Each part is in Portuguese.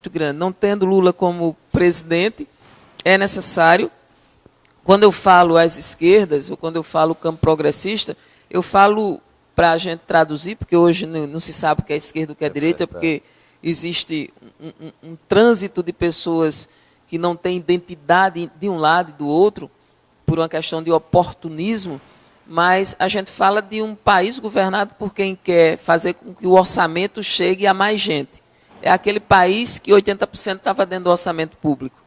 grande. Não tendo Lula como presidente, é necessário, quando eu falo às esquerdas, ou quando eu falo campo progressista, eu falo para a gente traduzir, porque hoje não se sabe o que é esquerda e o que é direita, porque existe um trânsito de pessoas que não têm identidade de um lado e do outro, por uma questão de oportunismo, mas a gente fala de um país governado por quem quer fazer com que o orçamento chegue a mais gente. É aquele país que 80% estava dentro do orçamento público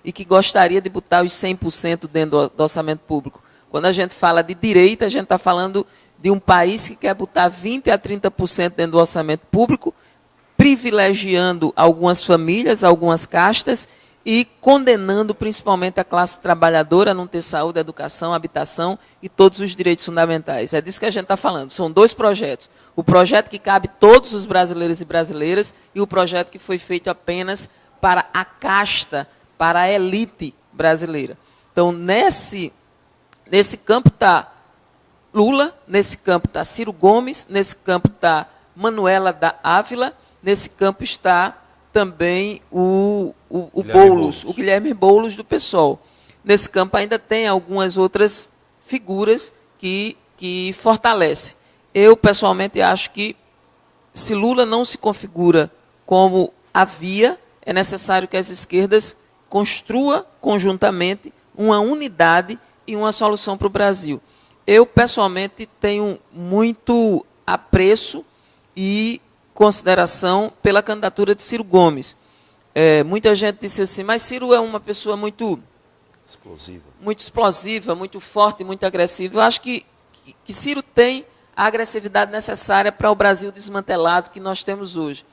e que gostaria de botar os 100% dentro do orçamento público. Quando a gente fala de direita, a gente está falando de um país que quer botar 20% a 30% dentro do orçamento público, privilegiando algumas famílias, algumas castas e condenando principalmente a classe trabalhadora a não ter saúde, educação, habitação e todos os direitos fundamentais. É disso que a gente está falando. São dois projetos. O projeto que cabe todos os brasileiros e brasileiras e o projeto que foi feito apenas para a casta, para a elite brasileira. Então, nesse campo está Lula, nesse campo está Ciro Gomes, nesse campo está Manuela da Ávila, nesse campo está também o Boulos, o Guilherme Boulos do PSOL. Nesse campo ainda tem algumas outras figuras que fortalecem. Eu, pessoalmente, acho que se Lula não se configura como a via, é necessário que as esquerdas construam conjuntamente uma unidade e uma solução para o Brasil. Eu, pessoalmente, tenho muito apreço e consideração pela candidatura de Ciro Gomes. Muita gente disse assim, mas Ciro é uma pessoa muito explosiva, muito forte, muito agressiva. Eu acho que Ciro tem a agressividade necessária para o Brasil desmantelado que nós temos hoje.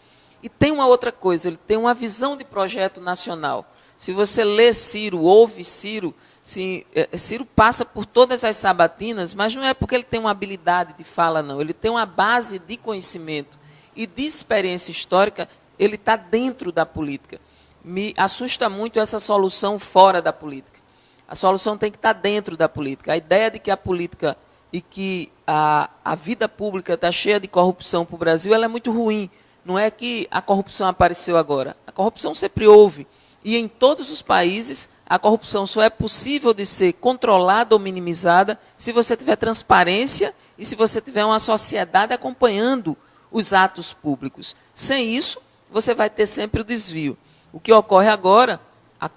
E tem uma outra coisa, ele tem uma visão de projeto nacional. Se você lê Ciro, ouve Ciro, Ciro passa por todas as sabatinas, mas não é porque ele tem uma habilidade de fala, não. Ele tem uma base de conhecimento e de experiência histórica, ele está dentro da política. Me assusta muito essa solução fora da política. A solução tem que estar dentro da política. A ideia de que a política e que a vida pública está cheia de corrupção para o Brasil, ela é muito ruim. Não é que a corrupção apareceu agora. A corrupção sempre houve. E em todos os países, a corrupção só é possível de ser controlada ou minimizada se você tiver transparência e se você tiver uma sociedade acompanhando os atos públicos. Sem isso, você vai ter sempre o desvio. O que ocorre agora,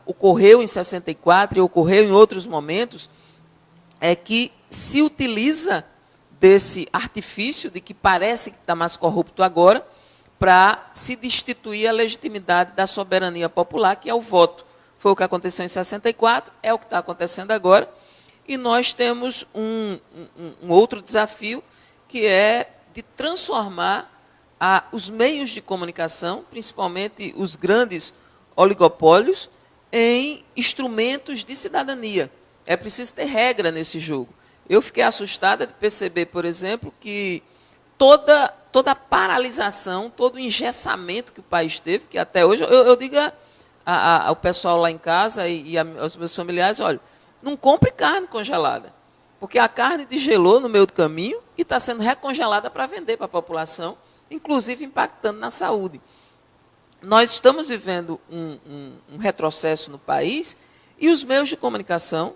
ocorreu em 64 e ocorreu em outros momentos, é que se utiliza desse artifício de que parece que está mais corrupto agora, para se destituir a legitimidade da soberania popular, que é o voto. Foi o que aconteceu em 64, é o que está acontecendo agora, e nós temos um outro desafio, que é de transformar os meios de comunicação, principalmente os grandes oligopólios, em instrumentos de cidadania. É preciso ter regra nesse jogo. Eu fiquei assustada de perceber, por exemplo, que toda a paralisação, todo o engessamento que o país teve, que até hoje, eu digo ao pessoal lá em casa e aos meus familiares, olha, não compre carne congelada, porque a carne desgelou no meio do caminho e está sendo recongelada para vender para a população, inclusive impactando na saúde. Nós estamos vivendo um retrocesso no país e os meios de comunicação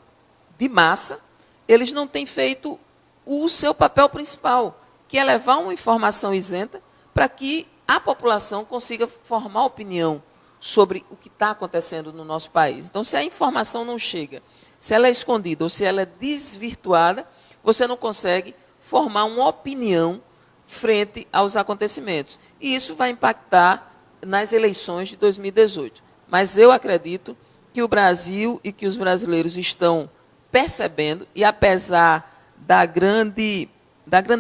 de massa, eles não têm feito o seu papel principal, que é levar uma informação isenta para que a população consiga formar opinião sobre o que está acontecendo no nosso país. Então, se a informação não chega, se ela é escondida ou se ela é desvirtuada, você não consegue formar uma opinião frente aos acontecimentos. E isso vai impactar nas eleições de 2018. Mas eu acredito que o Brasil e que os brasileiros estão percebendo, e apesar da grande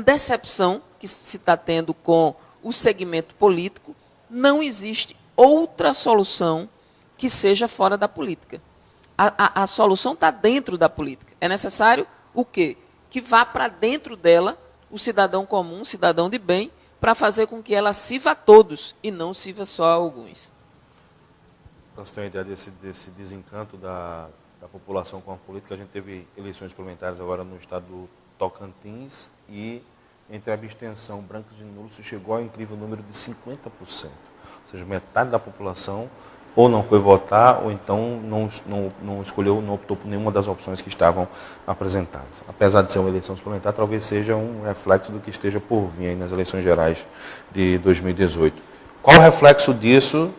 decepção que se está tendo com o segmento político, não existe outra solução que seja fora da política. A solução está dentro da política. É necessário o quê? Que vá para dentro dela o cidadão comum, o cidadão de bem, para fazer com que ela sirva a todos e não sirva só a alguns. Para você ter uma ideia desse desencanto da população com a política, a gente teve eleições parlamentares agora no estado do Tocantins e entre a abstenção brancos e nulos chegou ao incrível número de 50%. Ou seja, metade da população ou não foi votar, ou então não escolheu, não optou por nenhuma das opções que estavam apresentadas. Apesar de ser uma eleição suplementar, talvez seja um reflexo do que esteja por vir aí nas eleições gerais de 2018. Qual o reflexo disso,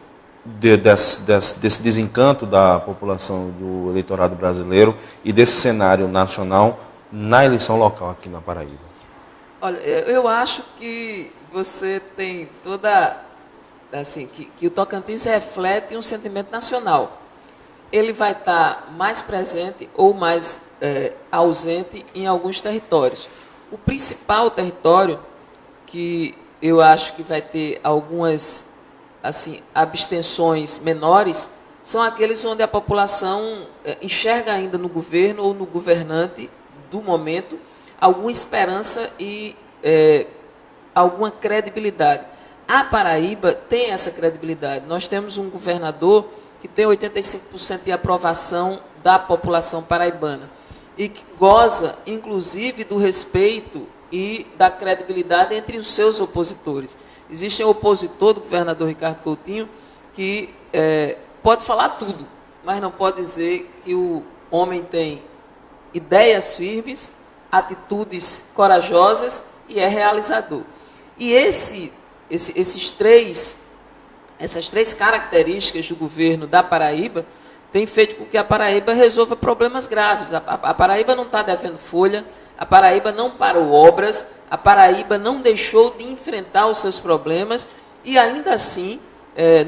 desse desencanto da população do eleitorado brasileiro e desse cenário nacional na eleição local aqui na Paraíba? Olha, eu acho que você tem toda... assim, que o Tocantins reflete um sentimento nacional. Ele vai estar mais presente ou mais ausente em alguns territórios. O principal território, que eu acho que vai ter algumas assim, abstenções menores, são aqueles onde a população enxerga ainda no governo ou no governante do momento alguma esperança e alguma credibilidade. A Paraíba tem essa credibilidade. Nós temos um governador que tem 85% de aprovação da população paraibana e que goza, inclusive, do respeito e da credibilidade entre os seus opositores. Existe um opositor do governador Ricardo Coutinho que pode falar tudo, mas não pode dizer que o homem tem ideias firmes, atitudes corajosas e é realizador. E essas três características do governo da Paraíba têm feito com que a Paraíba resolva problemas graves. A Paraíba não está devendo folha, a Paraíba não parou obras, a Paraíba não deixou de enfrentar os seus problemas e ainda assim,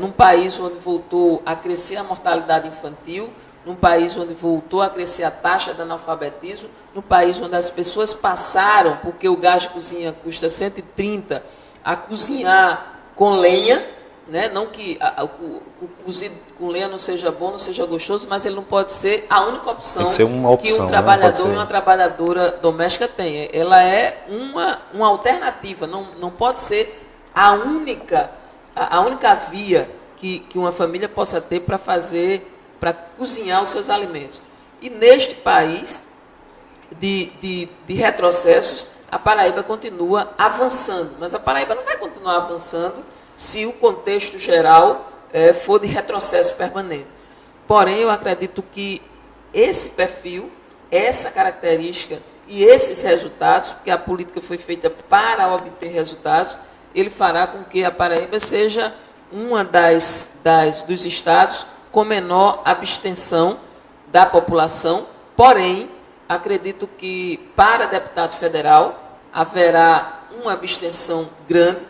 num país onde voltou a crescer a mortalidade infantil, num país onde voltou a crescer a taxa de analfabetismo, num país onde as pessoas passaram, porque o gás de cozinha custa 130, a cozinhar com lenha, né? Não que o cozido com lenha não seja bom, não seja gostoso, mas ele não pode ser a única opção, que um trabalhador e uma trabalhadora doméstica tem. Ela é uma alternativa, não pode ser a única via que uma família possa ter para cozinhar os seus alimentos. E neste país de retrocessos, a Paraíba continua avançando, mas a Paraíba não vai continuar avançando se o contexto geral for de retrocesso permanente. Porém, eu acredito que esse perfil, essa característica e esses resultados, porque a política foi feita para obter resultados, ele fará com que a Paraíba seja uma dos estados com menor abstenção da população. Porém, acredito que para deputado federal haverá uma abstenção grande.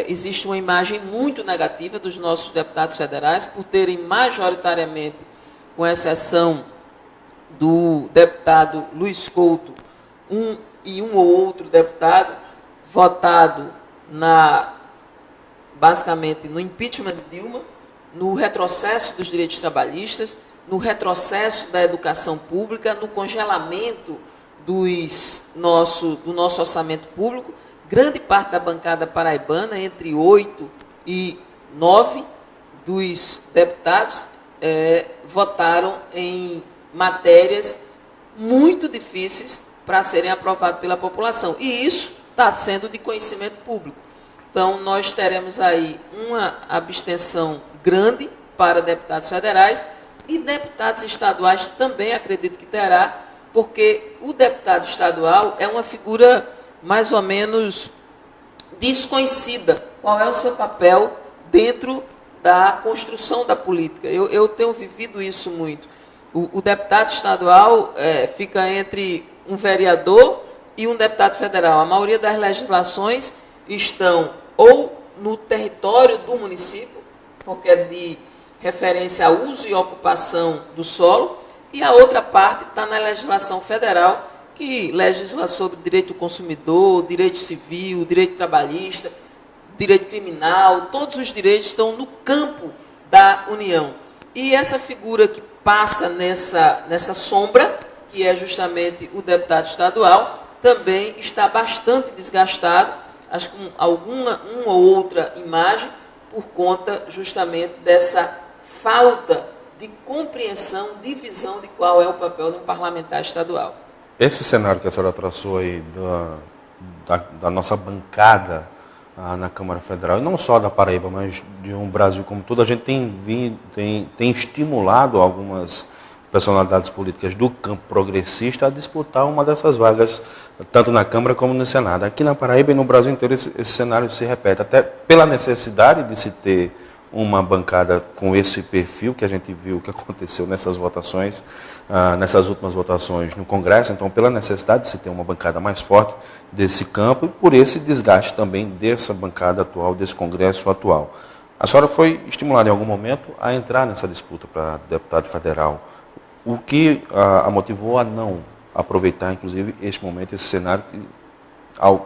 Existe uma imagem muito negativa dos nossos deputados federais por terem majoritariamente, com exceção do deputado Luiz Couto, um ou outro deputado, votado basicamente no impeachment de Dilma, no retrocesso dos direitos trabalhistas, no retrocesso da educação pública, no congelamento do nosso orçamento público. Grande parte da bancada paraibana, entre 8 e 9 dos deputados, votaram em matérias muito difíceis para serem aprovadas pela população. E isso está sendo de conhecimento público. Então, nós teremos aí uma abstenção grande para deputados federais e deputados estaduais também acredito que terá, porque o deputado estadual é uma figura mais ou menos desconhecida. Qual é o seu papel dentro da construção da política? Eu tenho vivido isso muito. O deputado estadual fica entre um vereador e um deputado federal. A maioria das legislações estão ou no território do município, porque é de referência ao uso e ocupação do solo, e a outra parte está na legislação federal, que legisla sobre direito do consumidor, direito civil, direito trabalhista, direito criminal. Todos os direitos estão no campo da União. E essa figura que passa nessa sombra, que é justamente o deputado estadual, também está bastante desgastado, acho que com uma ou outra imagem, por conta justamente dessa falta de compreensão, de visão de qual é o papel de um parlamentar estadual. Esse cenário que a senhora traçou aí da nossa bancada na Câmara Federal, e não só da Paraíba, mas de um Brasil como todo, a gente tem estimulado algumas personalidades políticas do campo progressista a disputar uma dessas vagas, tanto na Câmara como no Senado. Aqui na Paraíba e no Brasil inteiro esse cenário se repete, até pela necessidade de se ter uma bancada com esse perfil que a gente viu que aconteceu nessas votações, nessas últimas votações no Congresso, então pela necessidade de se ter uma bancada mais forte desse campo e por esse desgaste também dessa bancada atual, desse Congresso atual. A senhora foi estimulada em algum momento a entrar nessa disputa para deputado federal. O que a motivou a não aproveitar, inclusive, este momento, esse cenário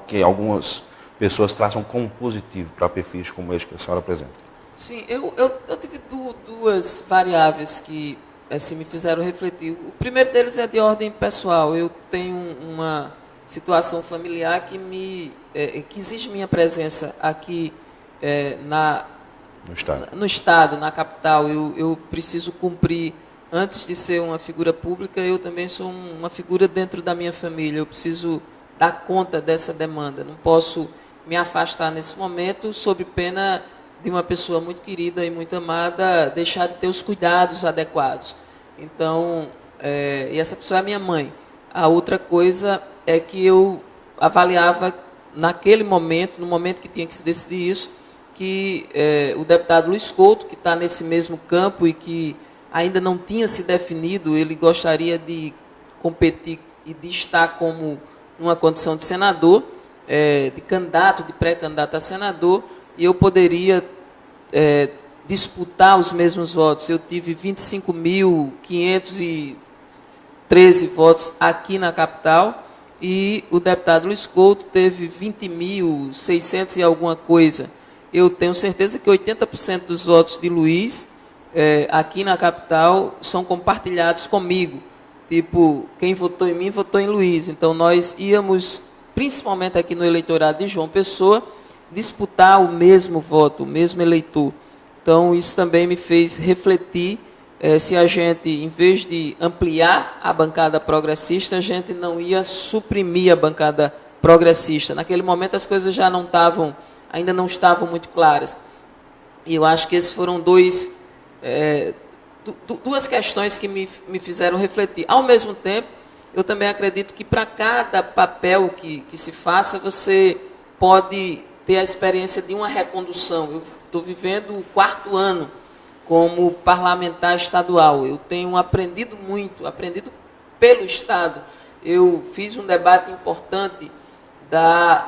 que algumas pessoas traçam como positivo para perfis como este que a senhora apresenta? Sim, eu tive duas variáveis que assim, me fizeram refletir. O primeiro deles é de ordem pessoal. Eu tenho uma situação familiar que exige minha presença aqui no Estado, na capital. Eu preciso cumprir, antes de ser uma figura pública, eu também sou uma figura dentro da minha família. Eu preciso dar conta dessa demanda. Não posso me afastar nesse momento, sob pena de uma pessoa muito querida e muito amada deixar de ter os cuidados adequados. Então, e essa pessoa é a minha mãe. A outra coisa é que eu avaliava naquele momento, no momento que tinha que se decidir isso, que o deputado Luiz Couto, que está nesse mesmo campo e que ainda não tinha se definido, ele gostaria de competir e de estar como numa condição de senador, de candidato, de pré-candidato a senador, e eu poderia disputar os mesmos votos. Eu tive 25.513 votos aqui na capital e o deputado Luiz Couto teve 20.600 e alguma coisa. Eu tenho certeza que 80% dos votos de Luiz aqui na capital são compartilhados comigo. Tipo, quem votou em mim, votou em Luiz. Então, nós íamos, principalmente aqui no eleitorado de João Pessoa, disputar o mesmo voto, o mesmo eleitor. Então, isso também me fez refletir se a gente, em vez de ampliar a bancada progressista, a gente não ia suprimir a bancada progressista. Naquele momento, as coisas já ainda não estavam muito claras. E eu acho que esses foram duas questões que me fizeram refletir. Ao mesmo tempo, eu também acredito que para cada papel que se faça, você pode ter a experiência de uma recondução. Eu estou vivendo o 4º ano como parlamentar estadual. Eu tenho aprendido muito, aprendido pelo Estado. Eu fiz um debate importante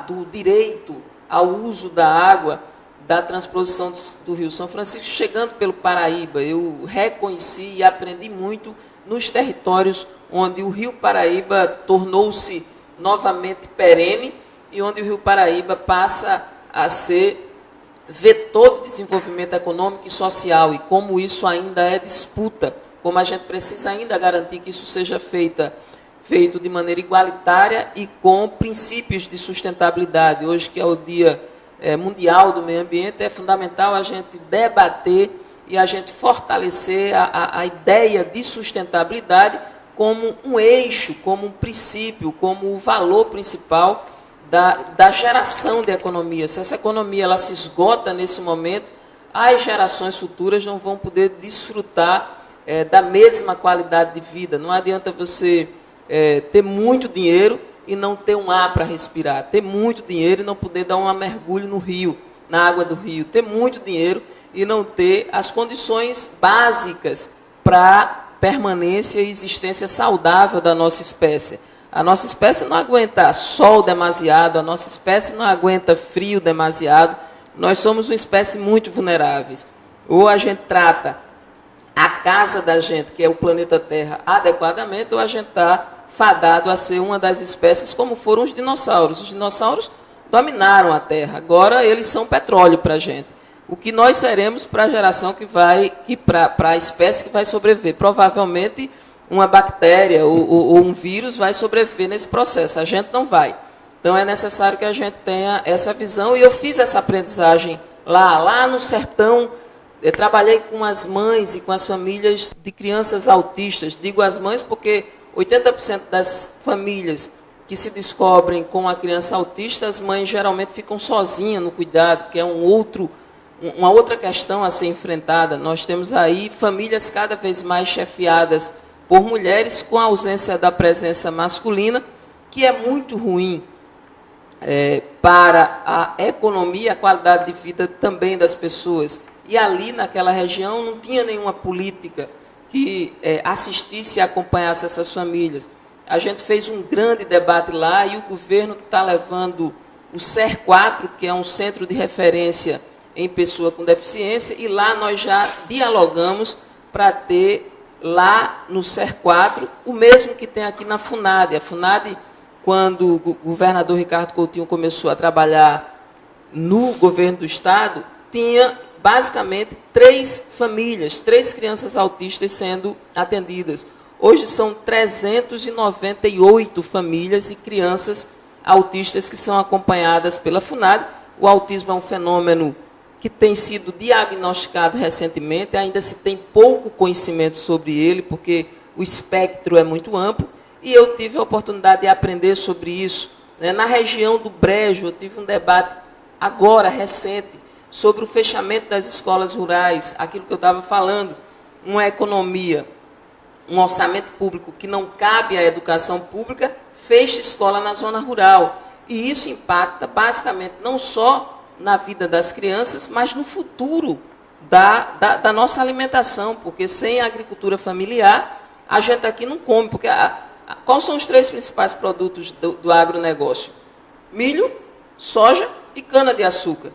do direito ao uso da água, da transposição do Rio São Francisco, chegando pelo Paraíba. Eu reconheci e aprendi muito nos territórios onde o Rio Paraíba tornou-se novamente perene e onde o Rio Paraíba passa a ser vetor de desenvolvimento econômico e social, e como isso ainda é disputa, como a gente precisa ainda garantir que isso seja feito de maneira igualitária e com princípios de sustentabilidade. Hoje, que é o Dia Mundial do Meio Ambiente, é fundamental a gente debater e a gente fortalecer a ideia de sustentabilidade como um eixo, como um princípio, como o valor principal da geração de economia. Se essa economia ela se esgota nesse momento, as gerações futuras não vão poder desfrutar da mesma qualidade de vida. Não adianta você ter muito dinheiro e não ter um ar para respirar, ter muito dinheiro e não poder dar um mergulho no rio, na água do rio, ter muito dinheiro e não ter as condições básicas para permanência e existência saudável da nossa espécie. A nossa espécie não aguenta sol demasiado, a nossa espécie não aguenta frio demasiado. Nós somos uma espécie muito vulneráveis. Ou a gente trata a casa da gente, que é o planeta Terra, adequadamente, ou a gente está fadado a ser uma das espécies como foram os dinossauros. Os dinossauros dominaram a Terra, agora eles são petróleo para a gente. O que nós seremos para a geração para a espécie que vai sobreviver? Provavelmente uma bactéria ou um vírus vai sobreviver nesse processo, a gente não vai. Então é necessário que a gente tenha essa visão, e eu fiz essa aprendizagem lá no sertão. Eu trabalhei com as mães e com as famílias de crianças autistas. Digo as mães porque 80% das famílias que se descobrem com a criança autista, as mães geralmente ficam sozinhas no cuidado, que é uma outra questão a ser enfrentada. Nós temos aí famílias cada vez mais chefiadas por mulheres, com a ausência da presença masculina, que é muito ruim para a economia, a qualidade de vida também das pessoas. E ali, naquela região, não tinha nenhuma política que assistisse e acompanhasse essas famílias. A gente fez um grande debate lá e o governo está levando o CER4, que é um centro de referência em pessoa com deficiência, e lá nós já dialogamos para ter lá no CER4 o mesmo que tem aqui na FUNAD. A FUNAD, quando o governador Ricardo Coutinho começou a trabalhar no governo do estado, tinha basicamente 3 famílias, 3 crianças autistas sendo atendidas. Hoje são 398 famílias e crianças autistas que são acompanhadas pela FUNAD. O autismo é um fenômeno que tem sido diagnosticado recentemente, ainda se tem pouco conhecimento sobre ele, porque o espectro é muito amplo, e eu tive a oportunidade de aprender sobre isso. Na região do Brejo, eu tive um debate agora, recente, sobre o fechamento das escolas rurais, aquilo que eu estava falando, uma economia, um orçamento público que não cabe à educação pública, fecha escola na zona rural. E isso impacta basicamente não só na vida das crianças, mas no futuro da nossa alimentação, porque sem a agricultura familiar, a gente aqui não come. Porque quais são os 3 principais produtos do agronegócio? Milho, soja e cana-de-açúcar.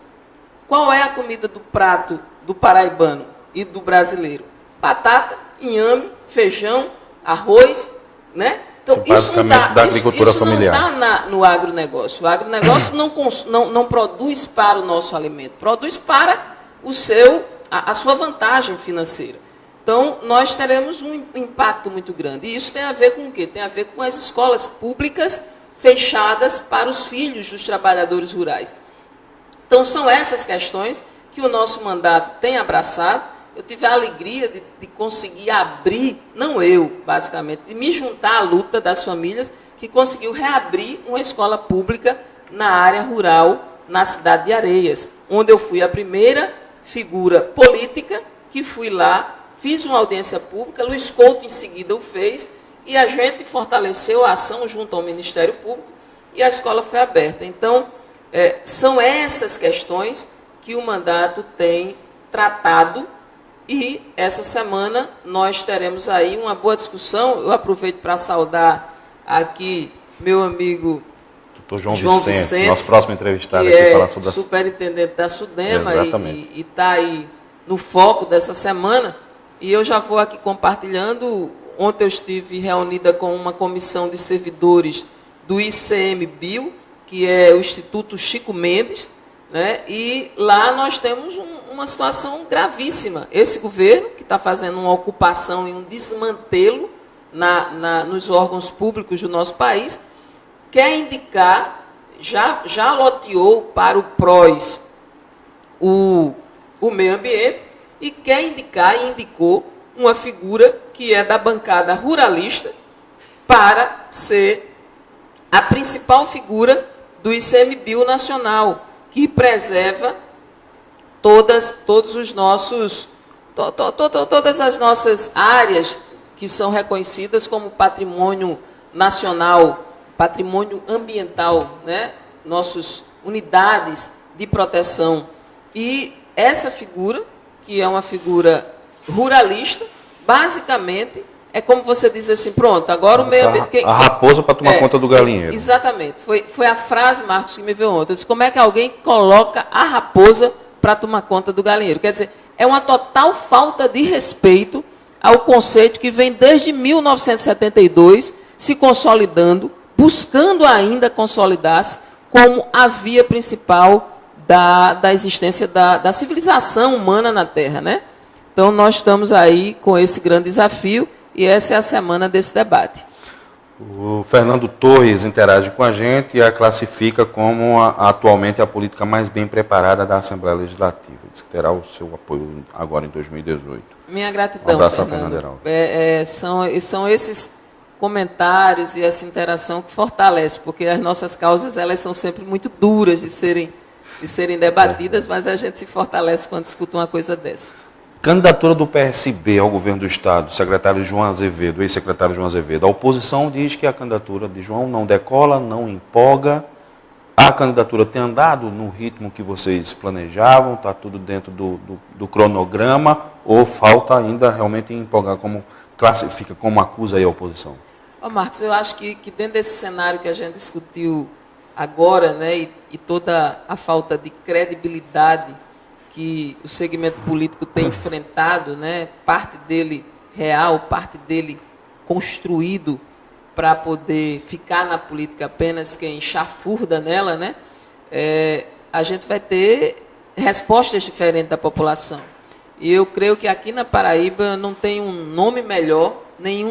Qual é a comida do prato do paraibano e do brasileiro? Batata, inhame, feijão, arroz, né? Então, basicamente da agricultura familiar. Isso não está no agronegócio. O agronegócio não produz para o nosso alimento, produz para a sua vantagem financeira. Então, nós teremos um impacto muito grande. E isso tem a ver com o quê? Tem a ver com as escolas públicas fechadas para os filhos dos trabalhadores rurais. Então, são essas questões que o nosso mandato tem abraçado. Eu tive a alegria de conseguir abrir, não eu, basicamente, de me juntar à luta das famílias que conseguiu reabrir uma escola pública na área rural, na cidade de Areias, onde eu fui a primeira figura política que fui lá, fiz uma audiência pública, Luiz Couto em seguida o fez, e a gente fortaleceu a ação junto ao Ministério Público e a escola foi aberta. Então, são essas questões que o mandato tem tratado. E essa semana nós teremos aí uma boa discussão. Eu aproveito para saudar aqui meu amigo Dr. João Vicente, nosso próximo entrevistado aqui, falar sobre superintendente da SUDEMA e está aí no foco dessa semana. E eu já vou aqui compartilhando. Ontem eu estive reunida com uma comissão de servidores do ICMBio, que é o Instituto Chico Mendes, né? E lá nós temos uma situação gravíssima. Esse governo, que está fazendo uma ocupação e um desmantelo nos órgãos públicos do nosso país, quer indicar, já loteou para o PROS o meio ambiente e quer indicar e indicou uma figura que é da bancada ruralista para ser a principal figura do ICMBio nacional, que preserva todas as nossas áreas que são reconhecidas como patrimônio nacional, patrimônio ambiental, né? Nossas unidades de proteção. E essa figura, que é uma figura ruralista, basicamente é como você diz assim, pronto, agora o meio ambiente... A raposa para tomar conta do galinheiro. Exatamente. Foi a frase, Marcos, que me veio ontem. Eu disse, como é que alguém coloca a raposa para tomar conta do galinheiro? Quer dizer, é uma total falta de respeito ao conceito que vem desde 1972 se consolidando, buscando ainda consolidar-se como a via principal da existência da civilização humana na Terra, né? Então, nós estamos aí com esse grande desafio e essa é a semana desse debate. O Fernando Torres interage com a gente e a classifica como atualmente a política mais bem preparada da Assembleia Legislativa. Diz que terá o seu apoio agora em 2018. Minha gratidão, um abraço Fernando. A Fernando Heraldo. São esses comentários e essa interação que fortalece, porque as nossas causas elas são sempre muito duras de serem debatidas, mas a gente se fortalece quando escuta uma coisa dessa. Candidatura do PSB ao governo do Estado, secretário João Azevedo, ex-secretário João Azevedo. A oposição diz que a candidatura de João não decola, não empolga. A candidatura tem andado no ritmo que vocês planejavam, está tudo dentro do cronograma, ou falta ainda realmente empolgar, como classifica, como acusa aí a oposição? Marcos, eu acho que dentro desse cenário que a gente discutiu agora, né, e toda a falta de credibilidade que o segmento político tem enfrentado, né, parte dele real, parte dele construído para poder ficar na política apenas quem chafurda nela, né, a gente vai ter respostas diferentes da população. E eu creio que aqui na Paraíba não tem um nome melhor,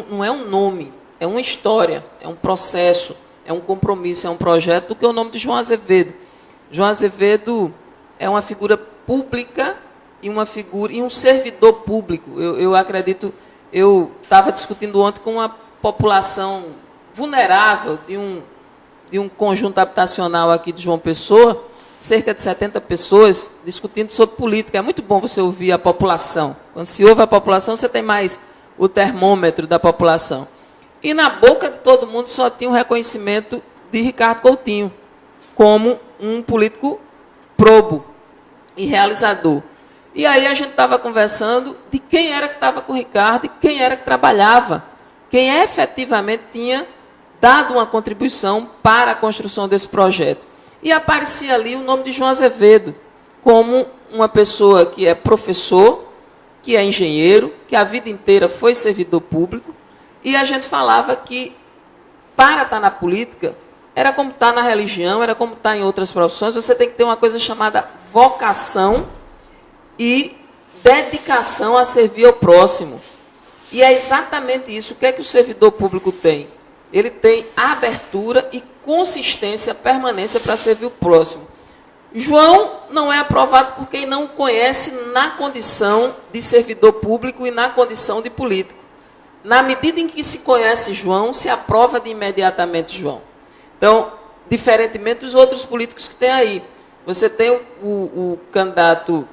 não é um nome, é uma história, é um processo, é um compromisso, é um projeto, do que o nome de João Azevedo. João Azevedo é uma figura pública e um servidor público. Eu acredito, eu estava discutindo ontem com uma população vulnerável de um conjunto habitacional aqui de João Pessoa, cerca de 70 pessoas discutindo sobre política. É muito bom você ouvir a população. Quando se ouve a população, você tem mais o termômetro da população. E na boca de todo mundo só tinha o reconhecimento de Ricardo Coutinho como um político probo e realizador. E aí a gente estava conversando de quem era que estava com o Ricardo e quem era que trabalhava, quem efetivamente tinha dado uma contribuição para a construção desse projeto. E aparecia ali o nome de João Azevedo, como uma pessoa que é professor, que é engenheiro, que a vida inteira foi servidor público, e a gente falava que, para estar na política, era como estar na religião, era como estar em outras profissões, você tem que ter uma coisa chamada vocação e dedicação a servir ao próximo. E é exatamente isso. O que é que o servidor público tem? Ele tem abertura e consistência, permanência para servir o próximo. João não é aprovado por quem não o conhece na condição de servidor público e na condição de político. Na medida em que se conhece João, se aprova de imediatamente João. Então, diferentemente dos outros políticos que tem aí. Você tem o candidato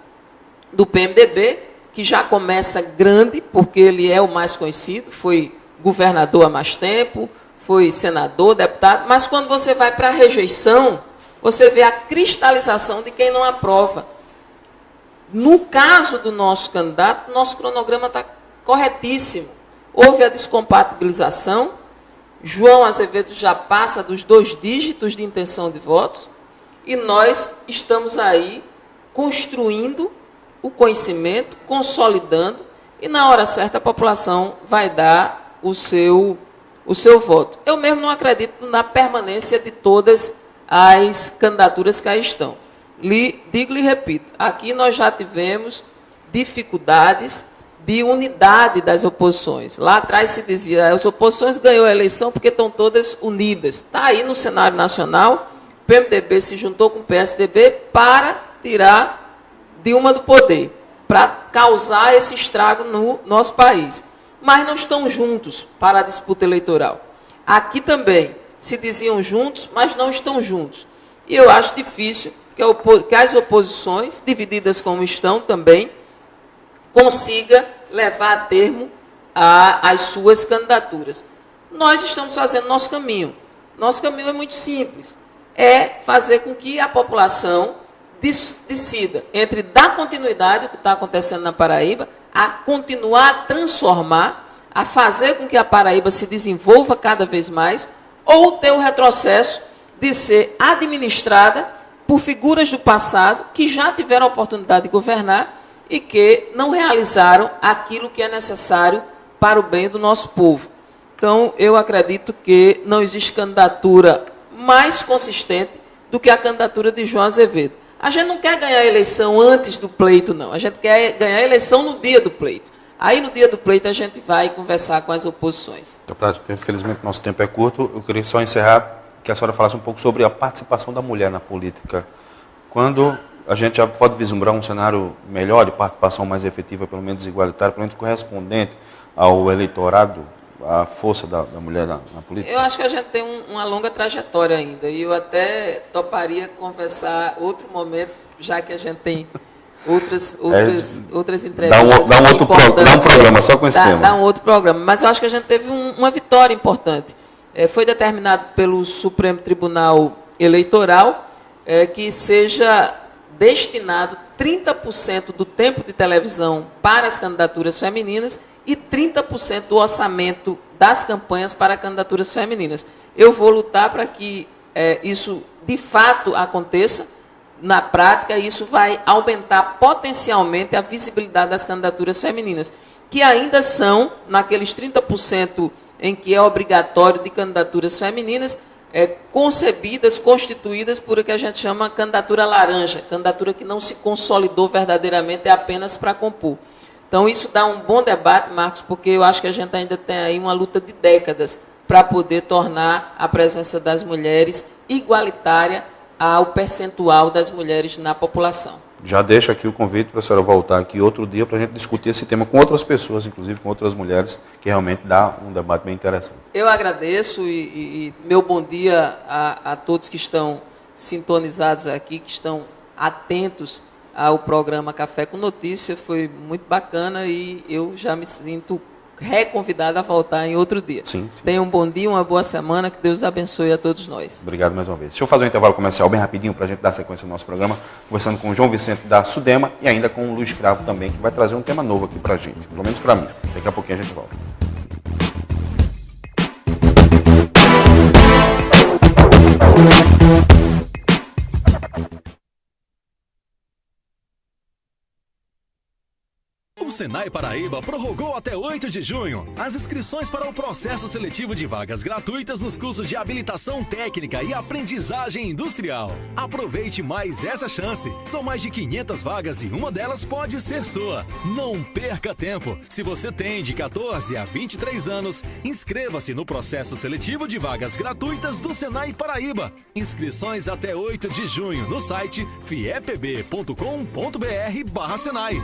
do PMDB, que já começa grande, porque ele é o mais conhecido, foi governador há mais tempo, foi senador, deputado, mas quando você vai para a rejeição, você vê a cristalização de quem não aprova. No caso do nosso candidato, nosso cronograma está corretíssimo. Houve a descompatibilização, João Azevedo já passa dos 2 dígitos de intenção de votos, e nós estamos aí construindo o conhecimento, consolidando, e na hora certa a população vai dar o seu voto. Eu mesmo não acredito na permanência de todas as candidaturas que aí estão. Digo e repito, aqui nós já tivemos dificuldades de unidade das oposições. Lá atrás se dizia, as oposições ganhou a eleição porque estão todas unidas. Está aí no cenário nacional, o PMDB se juntou com o PSDB para tirar Dilma do poder, para causar esse estrago no nosso país. Mas não estão juntos para a disputa eleitoral. Aqui também se diziam juntos, mas não estão juntos. E eu acho difícil que as oposições, divididas como estão também, consiga levar a termo as suas candidaturas. Nós estamos fazendo nosso caminho. Nosso caminho é muito simples. É fazer com que a população decida entre dar continuidade ao que está acontecendo na Paraíba, a continuar a transformar, a fazer com que a Paraíba se desenvolva cada vez mais, ou ter o retrocesso de ser administrada por figuras do passado que já tiveram a oportunidade de governar e que não realizaram aquilo que é necessário para o bem do nosso povo. Então, eu acredito que não existe candidatura mais consistente do que a candidatura de João Azevedo. A gente não quer ganhar a eleição antes do pleito, não. A gente quer ganhar a eleição no dia do pleito. Aí, no dia do pleito, a gente vai conversar com as oposições. Deputado, infelizmente, nosso tempo é curto. Eu queria só encerrar, que a senhora falasse um pouco sobre a participação da mulher na política. Quando a gente já pode vislumbrar um cenário melhor de participação mais efetiva, pelo menos igualitária, pelo menos correspondente ao eleitorado a força da mulher na política? Eu acho que a gente tem uma longa trajetória ainda, e eu até toparia conversar outro momento, já que a gente tem outras entrevistas. Dá um programa só com esse tema. Dá um outro programa, mas eu acho que a gente teve uma vitória importante. Foi determinado pelo Supremo Tribunal Eleitoral que seja destinado 30% do tempo de televisão para as candidaturas femininas e 30% do orçamento das campanhas para candidaturas femininas. Eu vou lutar para que isso de fato aconteça na prática, e isso vai aumentar potencialmente a visibilidade das candidaturas femininas, que ainda são, naqueles 30% em que é obrigatório de candidaturas femininas, concebidas, constituídas por o que a gente chama candidatura laranja, candidatura que não se consolidou verdadeiramente, é apenas para compor. Então, isso dá um bom debate, Marcos, porque eu acho que a gente ainda tem aí uma luta de décadas para poder tornar a presença das mulheres igualitária ao percentual das mulheres na população. Já deixo aqui o convite para a senhora voltar aqui outro dia para a gente discutir esse tema com outras pessoas, inclusive com outras mulheres, que realmente dá um debate bem interessante. Eu agradeço e meu bom dia a todos que estão sintonizados aqui, que estão atentos ao programa Café com Notícia. Foi muito bacana e eu já me sinto reconvidado a voltar em outro dia. Sim. Tenham um bom dia, uma boa semana, que Deus abençoe a todos nós. Obrigado mais uma vez. Deixa eu fazer um intervalo comercial bem rapidinho para a gente dar sequência no nosso programa, conversando com o João Vicente da Sudema e ainda com o Luiz Cravo também, que vai trazer um tema novo aqui para a gente, pelo menos para mim. Daqui a pouquinho a gente volta. O Senai Paraíba prorrogou até 8 de junho as inscrições para o processo seletivo de vagas gratuitas nos cursos de habilitação técnica e aprendizagem industrial. Aproveite mais essa chance. São mais de 500 vagas e uma delas pode ser sua. Não perca tempo. Se você tem de 14 a 23 anos, inscreva-se no processo seletivo de vagas gratuitas do Senai Paraíba. Inscrições até 8 de junho no site fiepb.com.br/Senai.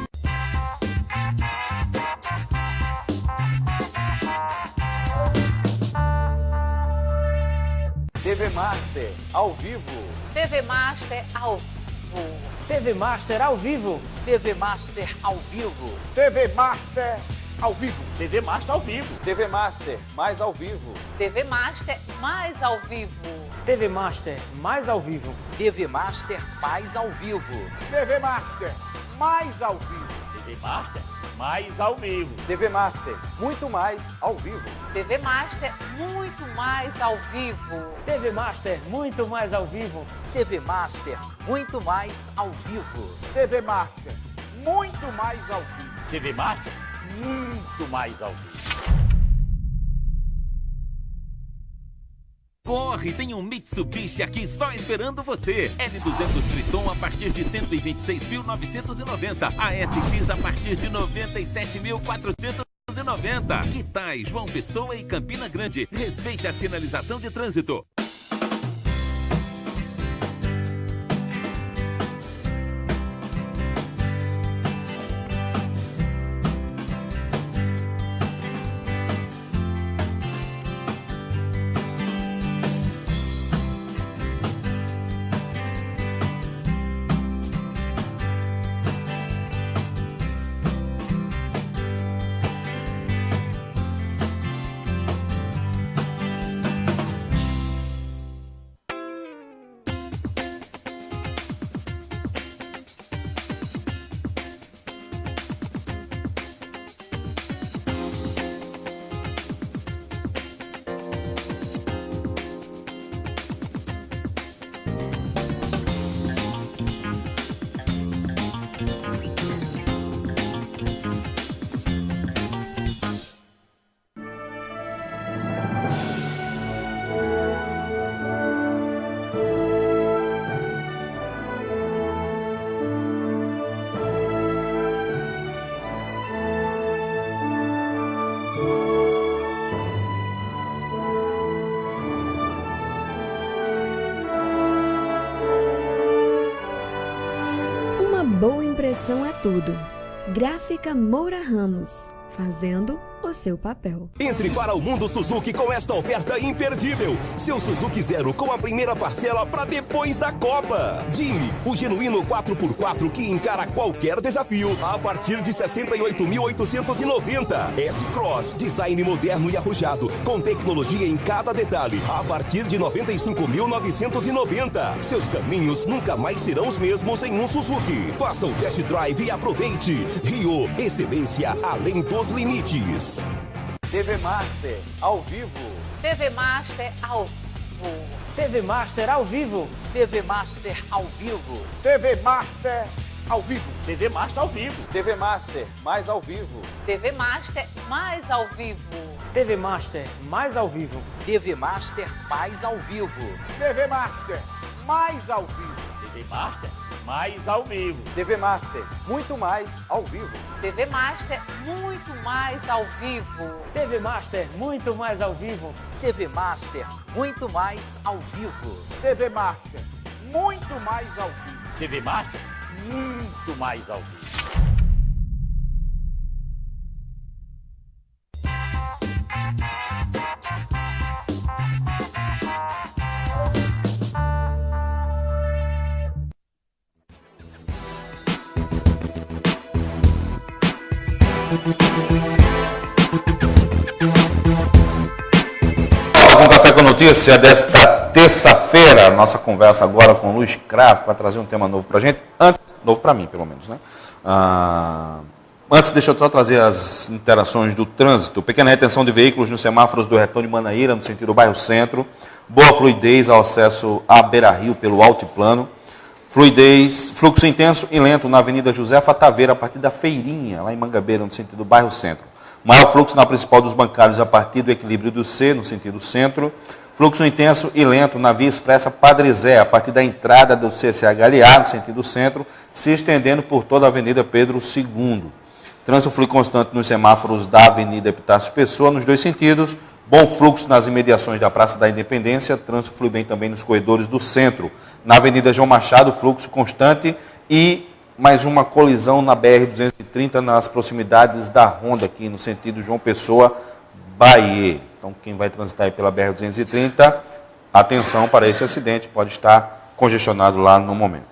TV Master ao vivo. TV Master ao vivo. TV Master ao vivo. TV Master ao vivo. TV Master ao vivo. TV Master ao vivo. TV Master mais ao vivo. TV Master mais ao vivo. TV Master mais ao vivo. TV Master mais ao vivo. TV Master mais ao vivo. TV Master mais ao vivo. TV Master muito mais ao vivo. TV Master muito mais ao vivo. TV Master muito mais ao vivo. TV Master muito mais ao vivo. TV Master muito mais ao vivo. TV Master muito mais ao vivo. Corre, tem um Mitsubishi aqui só esperando você. L200 Triton a partir de 126.990. A SX a partir de 97.490. Quitais, João Pessoa e Campina Grande. Respeite a sinalização de trânsito. Boa impressão é tudo. Gráfica Moura Ramos, fazendo o seu papel. Entre para o Mundo Suzuki com esta oferta imperdível. Seu Suzuki Zero com a primeira parcela para depois da Copa. Jimmy, o genuíno 4x4 que encara qualquer desafio a partir de 68.890. S-Cross, design moderno e arrojado, com tecnologia em cada detalhe, a partir de 95.990. Seus caminhos nunca mais serão os mesmos em um Suzuki. Faça um test drive e aproveite. Rio, excelência além dos limites. TV Master ao vivo. TV Master ao vivo. TV Master ao vivo. TV Master ao vivo. TV Master ao vivo. TV Master ao vivo. TV Master mais ao vivo. TV Master mais ao vivo. TV Master mais ao vivo. TV Master mais ao vivo. TV Master mais ao vivo. TV Master mais ao vivo. TV Master muito mais ao vivo. TV Master muito mais ao vivo. TV Master muito mais ao vivo. TV Master muito mais ao vivo. TV Master muito mais ao vivo. TV Master muito mais ao vivo. Com Café com Notícia desta terça-feira, nossa conversa agora com o Luiz Cravo, que vai trazer um tema novo para a gente, novo para mim, pelo menos, né? Antes, deixa eu só trazer as interações do trânsito. Pequena retenção de veículos nos semáforos do retorno de Manaíra, no sentido bairro Centro. Boa fluidez ao acesso à Beira Rio pelo altiplano. Fluxo intenso e lento na Avenida Josefa Taveira, a partir da Feirinha, lá em Mangabeira, no sentido bairro Centro. Maior fluxo na principal dos bancários a partir do equilíbrio do C, no sentido centro. Fluxo intenso e lento na Via Expressa Padre Zé, a partir da entrada do CCHLA, no sentido centro, se estendendo por toda a Avenida Pedro II. Trânsito flui constante nos semáforos da Avenida Epitácio Pessoa, nos dois sentidos. Bom fluxo nas imediações da Praça da Independência. Trânsito flui bem também nos corredores do centro. Na Avenida João Machado, fluxo constante e mais uma colisão na BR-230 nas proximidades da Honda, aqui no sentido João Pessoa, Bahia. Então, quem vai transitar aí pela BR-230, atenção para esse acidente, pode estar congestionado lá no momento.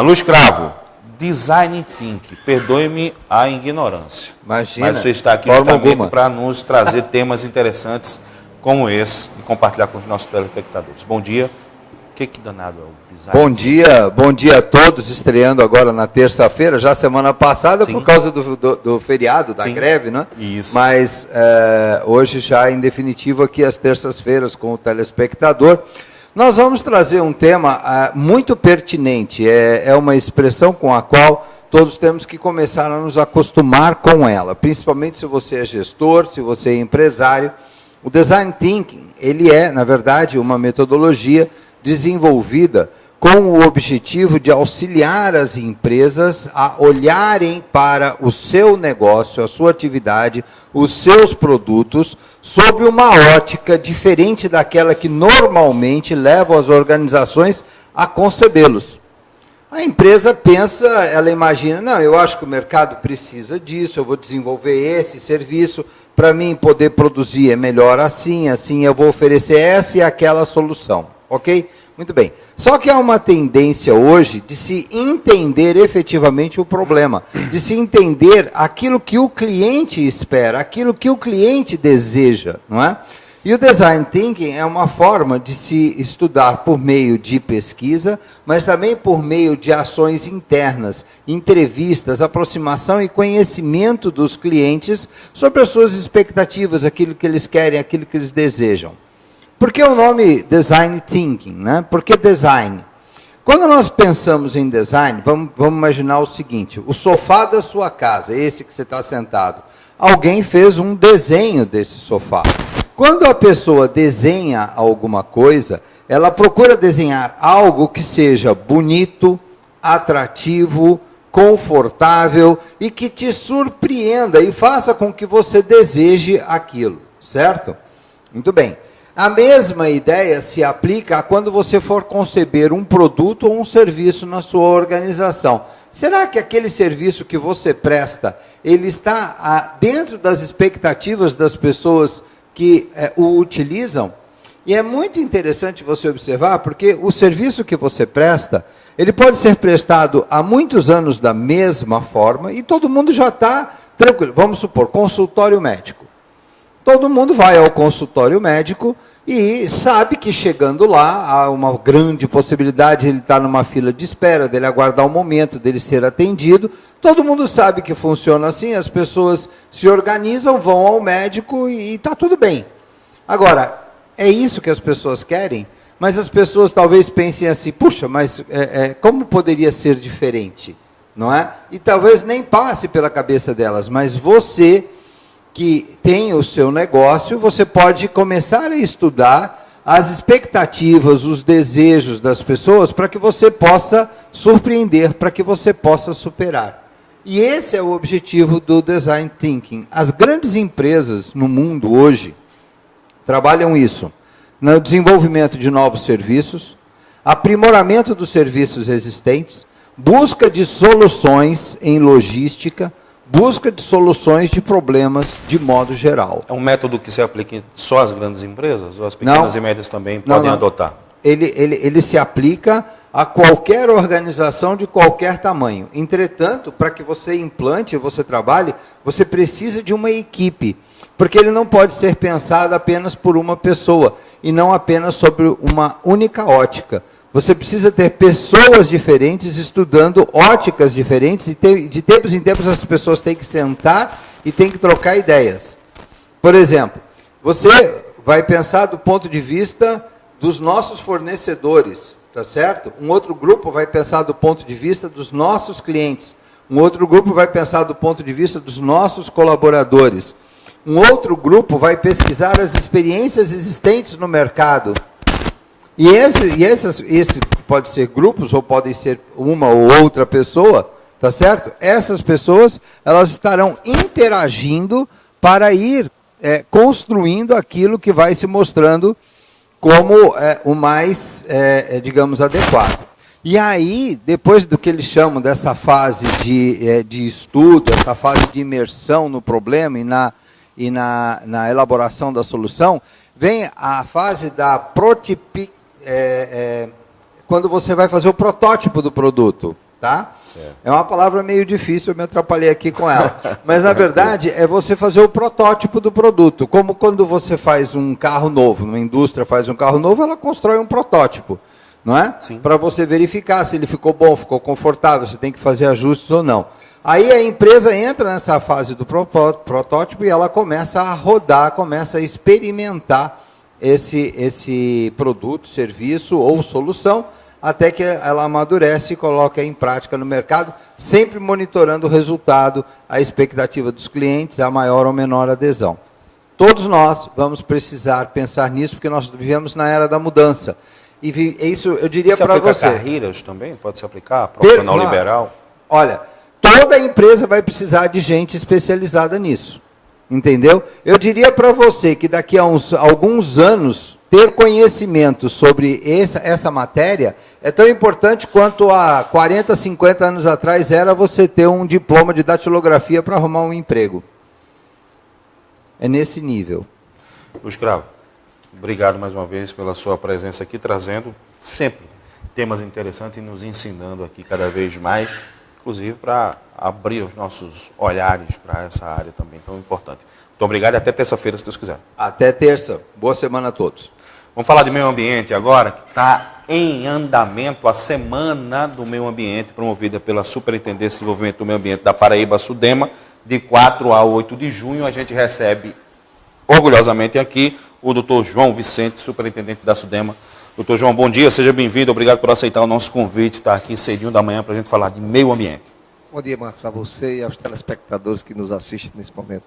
Luiz Cravo, Design Think, perdoe-me a ignorância. Imagina, mas você está aqui justamente para nos trazer temas interessantes como esse e compartilhar com os nossos telespectadores. Bom dia. O que danado é o design? Bom dia a todos, estreando agora na terça-feira, já semana passada, sim, por causa do feriado, da, sim, greve, né? Isso. Mas hoje já em definitivo aqui às terças-feiras com o telespectador. Nós vamos trazer um tema muito pertinente, é uma expressão com a qual todos temos que começar a nos acostumar com ela, principalmente se você é gestor, se você é empresário. O Design Thinking, ele é, na verdade, uma metodologia desenvolvida com o objetivo de auxiliar as empresas a olharem para o seu negócio, a sua atividade, os seus produtos, sob uma ótica diferente daquela que normalmente leva as organizações a concebê-los. A empresa pensa, ela imagina, não, eu acho que o mercado precisa disso, eu vou desenvolver esse serviço, para mim poder produzir é melhor assim, assim eu vou oferecer essa e aquela solução. Ok? Muito bem. Só que há uma tendência hoje de se entender efetivamente o problema, de se entender aquilo que o cliente espera, aquilo que o cliente deseja, não é? E o Design Thinking é uma forma de se estudar por meio de pesquisa, mas também por meio de ações internas, entrevistas, aproximação e conhecimento dos clientes sobre as suas expectativas, aquilo que eles querem, aquilo que eles desejam. Por que o nome Design Thinking, né? Por que design? Quando nós pensamos em design, vamos imaginar o seguinte, o sofá da sua casa, esse que você está sentado, alguém fez um desenho desse sofá. Quando a pessoa desenha alguma coisa, ela procura desenhar algo que seja bonito, atrativo, confortável e que te surpreenda e faça com que você deseje aquilo, certo? Muito bem. A mesma ideia se aplica a quando você for conceber um produto ou um serviço na sua organização. será que aquele serviço que você presta, ele está dentro das expectativas das pessoas que o utilizam? E é muito interessante você observar, porque o serviço que você presta, ele pode ser prestado há muitos anos da mesma forma e todo mundo já está tranquilo. Vamos supor, consultório médico. Todo mundo vai ao consultório médico e sabe que chegando lá, há uma grande possibilidade de ele estar numa fila de espera, dele aguardar o momento dele ser atendido. Todo mundo sabe que funciona assim, as pessoas se organizam, vão ao médico e está tudo bem. Agora, é isso que as pessoas querem, mas as pessoas talvez pensem assim, puxa, mas como poderia ser diferente? Não é? E talvez nem passe pela cabeça delas, mas você que tem o seu negócio, você pode começar a estudar as expectativas, os desejos das pessoas, para que você possa surpreender, para que você possa superar. E esse é o objetivo do Design Thinking. As grandes empresas no mundo hoje trabalham isso, no desenvolvimento de novos serviços, aprimoramento dos serviços existentes, busca de soluções em logística, busca de soluções de problemas de modo geral. É um método que se aplica só às grandes empresas? Ou as pequenas e médias também podem adotar? Ele se aplica a qualquer organização de qualquer tamanho. Entretanto, para que você implante, você trabalhe, você precisa de uma equipe, porque ele não pode ser pensado apenas por uma pessoa, e não apenas sobre uma única ótica. Você precisa ter pessoas diferentes estudando óticas diferentes e de tempos em tempos as pessoas têm que sentar e têm que trocar ideias. Por exemplo, você vai pensar do ponto de vista dos nossos fornecedores, tá certo? Um outro grupo vai pensar do ponto de vista dos nossos clientes. Um outro grupo vai pensar do ponto de vista dos nossos colaboradores. Um outro grupo vai pesquisar as experiências existentes no mercado. E esse pode ser grupos, ou podem ser uma ou outra pessoa, tá certo? Essas pessoas, elas estarão interagindo para ir construindo aquilo que vai se mostrando como o mais, digamos, adequado. E aí, depois do que eles chamam dessa fase de estudo, essa fase de imersão no problema e na elaboração da solução, vem a fase da quando você vai fazer o protótipo do produto, tá? Certo. É uma palavra meio difícil, eu me atrapalhei aqui com ela. Mas, na verdade, é você fazer o protótipo do produto. Como quando você faz um carro novo, uma indústria faz um carro novo, ela constrói um protótipo, não é? Para você verificar se ele ficou bom, ficou confortável, se tem que fazer ajustes ou não. Aí a empresa entra nessa fase do protótipo e ela começa a rodar, começa a experimentar esse produto, serviço ou solução, até que ela amadurece e coloca em prática no mercado, sempre monitorando o resultado, a expectativa dos clientes, a maior ou menor adesão. Todos nós vamos precisar pensar nisso, porque nós vivemos na era da mudança. E isso eu diria para você. Se aplica a carreiras também? Pode se aplicar? Profissional liberal? Olha, toda empresa vai precisar de gente especializada nisso. Entendeu? Eu diria para você que daqui a alguns anos, ter conhecimento sobre essa matéria é tão importante quanto há 40, 50 anos atrás era você ter um diploma de datilografia para arrumar um emprego. É nesse nível. Luiz Cravo, obrigado mais uma vez pela sua presença aqui, trazendo sempre temas interessantes e nos ensinando aqui cada vez mais, inclusive para abrir os nossos olhares para essa área também tão importante. Muito obrigado e até terça-feira, se Deus quiser. Até terça. Boa semana a todos. Vamos falar de meio ambiente agora, que está em andamento a Semana do Meio Ambiente, promovida pela Superintendência de Desenvolvimento do Meio Ambiente da Paraíba, SUDEMA, de 4 a 8 de junho. A gente recebe orgulhosamente aqui o Dr. João Vicente, superintendente da SUDEMA. Dr. João, bom dia, seja bem-vindo, obrigado por aceitar o nosso convite, estar aqui cedinho da manhã para a gente falar de meio ambiente. Bom dia, Marcos, a você e aos telespectadores que nos assistem nesse momento.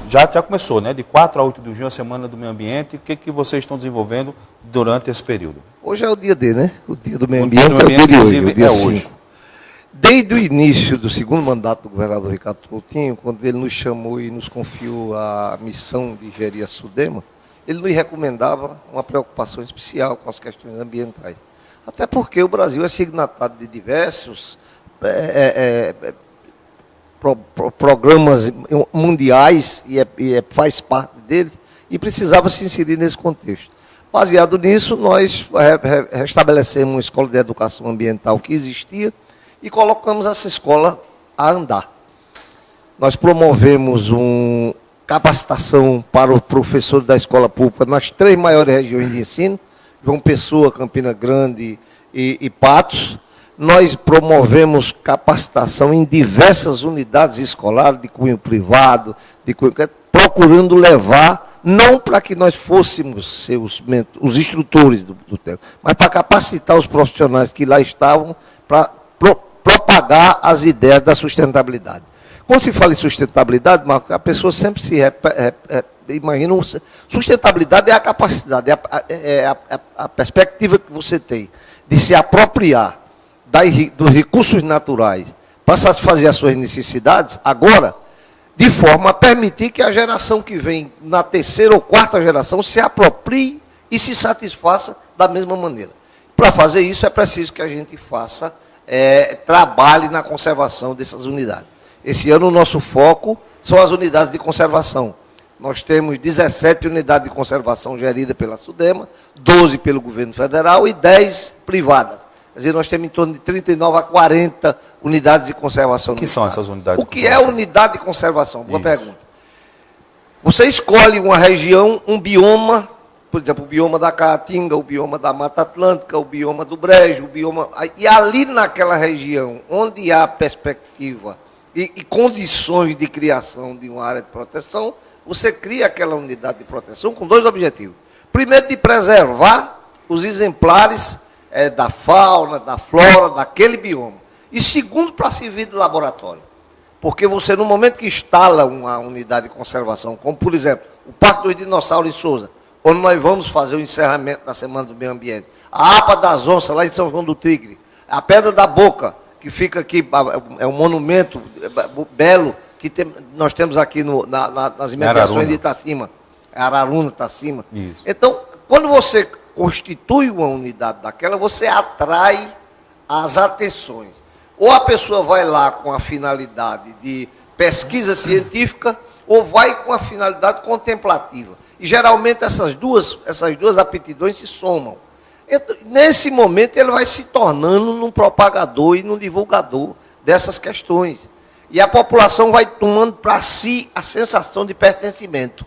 Já começou, né? De 4 a 8 de junho, a Semana do Meio Ambiente. O que vocês estão desenvolvendo durante esse período? Hoje é o dia D, né? O dia do meio ambiente é o dia de hoje, o dia 5. Desde o início do segundo mandato do governador Ricardo Coutinho, quando ele nos chamou e nos confiou a missão de gerir a SUDEMA, ele nos recomendava uma preocupação especial com as questões ambientais. Até porque o Brasil é signatário de diversos programas mundiais e faz parte deles, e precisava se inserir nesse contexto. Baseado nisso, nós restabelecemos uma escola de educação ambiental que existia e colocamos essa escola a andar. Nós promovemos uma capacitação para o professor da escola pública nas 3 maiores regiões de ensino, João Pessoa, Campina Grande e Patos. Nós promovemos capacitação em diversas unidades escolares, de cunho privado, procurando levar, não para que nós fôssemos os instrutores do tempo, mas para capacitar os profissionais que lá estavam para propagar as ideias da sustentabilidade. Quando se fala em sustentabilidade, a pessoa sempre se imagina, sustentabilidade é a capacidade, a perspectiva que você tem de se apropriar dos recursos naturais para satisfazer as suas necessidades, agora, de forma a permitir que a geração que vem na 3ª ou 4ª geração se aproprie e se satisfaça da mesma maneira. Para fazer isso é preciso que a gente faça, trabalhe na conservação dessas unidades. Esse ano o nosso foco são as unidades de conservação. Nós temos 17 unidades de conservação geridas pela SUDEMA, 12 pelo governo federal e 10 privadas. Quer dizer, nós temos em torno de 39 a 40 unidades de conservação. O que são essas unidades? O que é unidade de conservação? Boa pergunta. Você escolhe uma região, um bioma, por exemplo, o bioma da Caatinga, o bioma da Mata Atlântica, o bioma do Brejo, e ali naquela região, onde há perspectiva e condições de criação de uma área de proteção, você cria aquela unidade de proteção com 2 objetivos. Primeiro, de preservar os exemplares da fauna, da flora, daquele bioma. E segundo, para servir de laboratório. Porque você, no momento que instala uma unidade de conservação, como, por exemplo, o Parque dos Dinossauros em Sousa, onde nós vamos fazer o encerramento da Semana do Meio Ambiente, a APA das Onças, lá em São João do Tigre, a Pedra da Boca, que fica aqui, é um monumento belo, que nós temos aqui nas imediações de Itacima, Araruna, Itacima. Isso. Então, quando você constitui uma unidade daquela, você atrai as atenções. Ou a pessoa vai lá com a finalidade de pesquisa científica, ou vai com a finalidade contemplativa. E geralmente essas duas aptidões se somam. Então, nesse momento ele vai se tornando um propagador e um divulgador dessas questões. E a população vai tomando para si a sensação de pertencimento.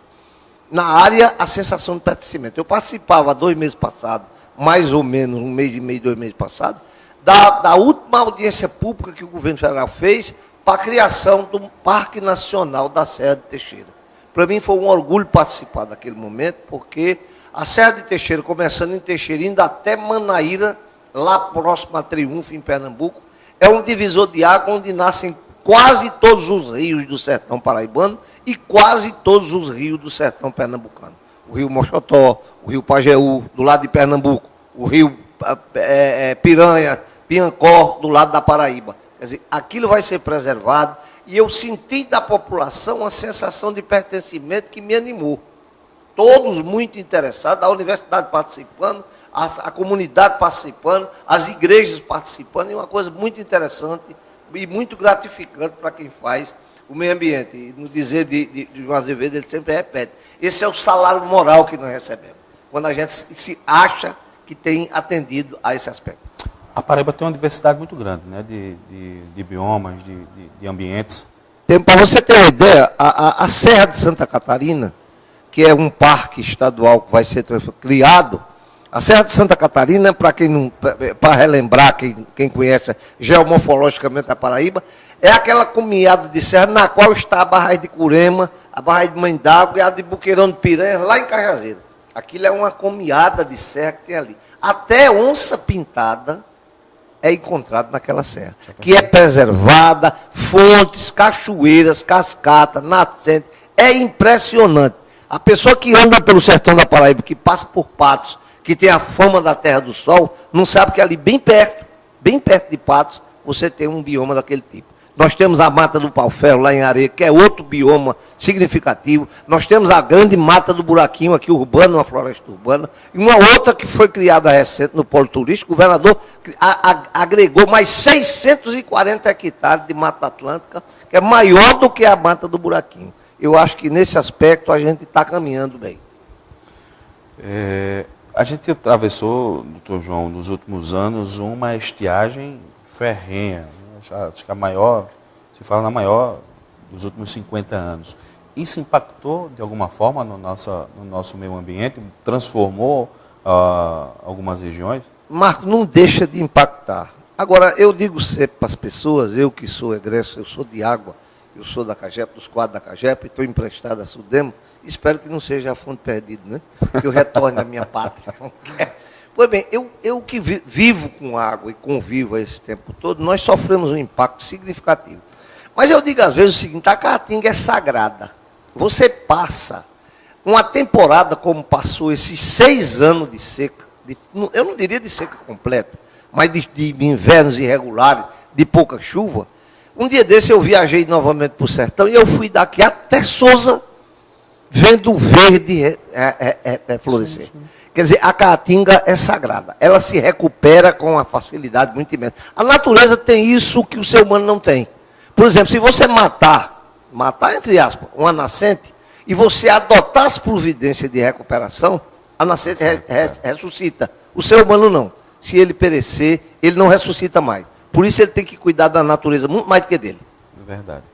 Na área, a sensação de pertencimento. Eu participava 2 meses passados, mais ou menos 1 mês e meio, 2 meses passados, da última audiência pública que o governo federal fez para a criação do Parque Nacional da Serra de Teixeira. Para mim foi um orgulho participar daquele momento, porque a Serra de Teixeira, começando em Teixeira, indo até Manaíra, lá próximo a Triunfo, em Pernambuco, é um divisor de água onde nascem quase todos os rios do sertão paraibano e quase todos os rios do sertão pernambucano. O rio Moxotó, o rio Pajeú, do lado de Pernambuco, o rio Piranha, Piancó, do lado da Paraíba. Quer dizer, aquilo vai ser preservado e eu senti da população uma sensação de pertencimento que me animou. Todos muito interessados, a universidade participando, a comunidade participando, as igrejas participando, e uma coisa muito interessante e muito gratificante para quem faz o meio ambiente. E no dizer de João Azevedo, ele sempre repete, esse é o salário moral que nós recebemos, quando a gente se acha que tem atendido a esse aspecto. A Paraíba tem uma diversidade muito grande, né, de biomas, de ambientes. Para você ter uma ideia, a Serra de Santa Catarina, que é um parque estadual que vai ser criado, a Serra de Santa Catarina, para relembrar quem conhece geomorfologicamente a Paraíba, é aquela comiada de serra na qual está a barragem de Curema, a barragem de Mãe d'Água e a de Boqueirão de Piranha, lá em Cajazeira. Aquilo é uma comiada de serra que tem ali. Até onça pintada é encontrado naquela serra, que é preservada, fontes, cachoeiras, cascatas, nascentes. É impressionante. A pessoa que anda pelo sertão da Paraíba, que passa por Patos, que tem a fama da Terra do Sol, não sabe que ali bem perto de Patos, você tem um bioma daquele tipo. Nós temos a Mata do Pau-Ferro, lá em Areia, que é outro bioma significativo. Nós temos a grande Mata do Buraquinho, aqui urbana, uma floresta urbana. E uma outra que foi criada recente no polo turístico. O governador agregou mais 640 hectares de Mata Atlântica, que é maior do que a Mata do Buraquinho. Eu acho que nesse aspecto a gente está caminhando bem. A gente atravessou, doutor João, nos últimos anos, uma estiagem ferrenha. Acho que a maior, se fala na maior dos últimos 50 anos. Isso impactou, de alguma forma, no nosso meio ambiente? Transformou algumas regiões? Marco, não deixa de impactar. Agora, eu digo sempre para as pessoas, eu que sou egresso, eu sou de água, eu sou da CAGEP, dos quadros da CAGEP, estou emprestado a Sudemo, espero que não seja a fundo perdido, né? Que eu retorne à minha pátria. Pois bem, eu que vivo com água e convivo esse tempo todo, nós sofremos um impacto significativo. Mas eu digo às vezes o seguinte, a Caatinga é sagrada. Você passa uma temporada como passou esses 6 anos de seca, eu não diria de seca completa, mas de invernos irregulares, de pouca chuva. Um dia desse eu viajei novamente para o sertão e eu fui daqui até Sousa, vendo o verde florescer. Quer dizer, a Caatinga é sagrada. Ela se recupera com uma facilidade muito imensa. A natureza tem isso que o ser humano não tem. Por exemplo, se você matar entre aspas, uma nascente, e você adotar as providências de recuperação, a nascente ressuscita. O ser humano não. Se ele perecer, ele não ressuscita mais. Por isso ele tem que cuidar da natureza muito mais do que dele. É verdade.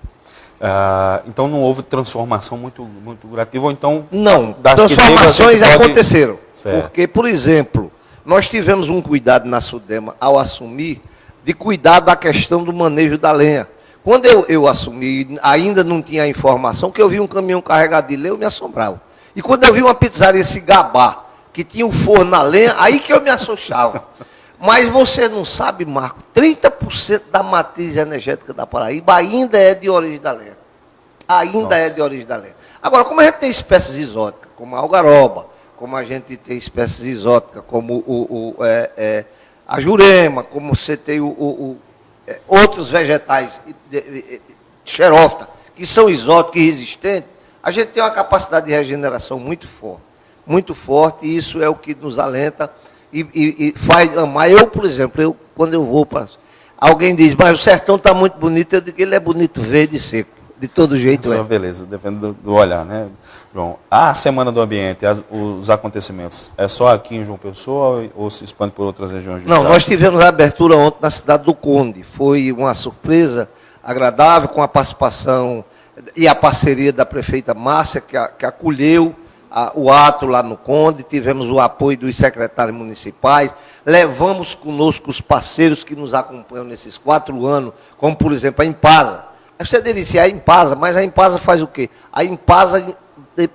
Então não houve transformação muito gradativa, ou então... Não, transformações aconteceram. Certo. Porque, por exemplo, nós tivemos um cuidado na Sudema, ao assumir, de cuidar da questão do manejo da lenha. Quando eu assumi, ainda não tinha a informação, que eu vi um caminhão carregado de lenha, eu me assombrava. E quando eu vi uma pizzaria se gabar, que tinha um forno na lenha, aí que eu me assustava. Mas você não sabe, Marco, 30% da matriz energética da Paraíba ainda é de origem da lenha. Ainda é de origem da lenha. Agora, como a gente tem espécies exóticas, como a algaroba, como a gente tem espécies exóticas, como a jurema, como você tem outros vegetais, xerófita, que são exóticos e resistentes, a gente tem uma capacidade de regeneração muito forte, e isso é o que nos alenta e faz amar. Eu, por exemplo, quando eu vou para... Alguém diz, mas o sertão está muito bonito, eu digo que ele é bonito verde e seco, de todo jeito Só beleza, depende do olhar, né, João? A Semana do Ambiente, os acontecimentos, é só aqui em João Pessoa ou se expande por outras regiões do Não, estado? nós tivemos a abertura ontem na cidade do Conde, foi uma surpresa agradável, com a participação e a parceria da prefeita Márcia, que acolheu o ato lá no Conde, tivemos o apoio dos secretários municipais, levamos conosco os parceiros que nos acompanham nesses 4 anos, como, por exemplo, a Impasa. Você delicia a Impasa, mas a Impasa faz o quê? A Impasa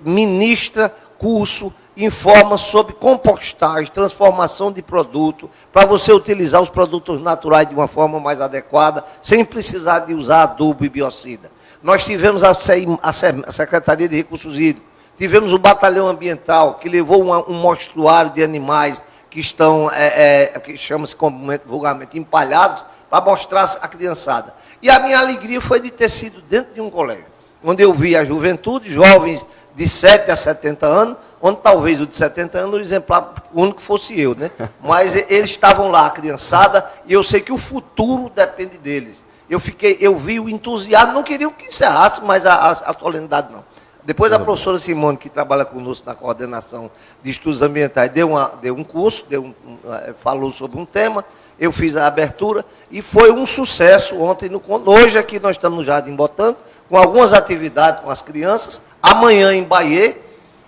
ministra curso, informa sobre compostagem, transformação de produto, para você utilizar os produtos naturais de uma forma mais adequada, sem precisar de usar adubo e biocida. Nós tivemos a Secretaria de Recursos Hídricos, tivemos o Batalhão Ambiental, que levou um mostruário de animais que estão, que chama-se vulgarmente empalhados, para mostrar a criançada. E a minha alegria foi de ter sido dentro de um colégio, onde eu vi a juventude, jovens de 7 a 70 anos, onde talvez o de 70 anos o exemplar único fosse eu, né? Mas eles estavam lá, a criançada, e eu sei que o futuro depende deles. Eu vi o entusiasmo, não queriam que encerrasse, mas a solenidade não. Depois a professora Simone, que trabalha conosco na coordenação de estudos ambientais, deu um curso, falou sobre um tema, eu fiz a abertura e foi um sucesso ontem no Conde. Hoje aqui nós estamos no Jardim Botânico, com algumas atividades com as crianças, amanhã em Bahia,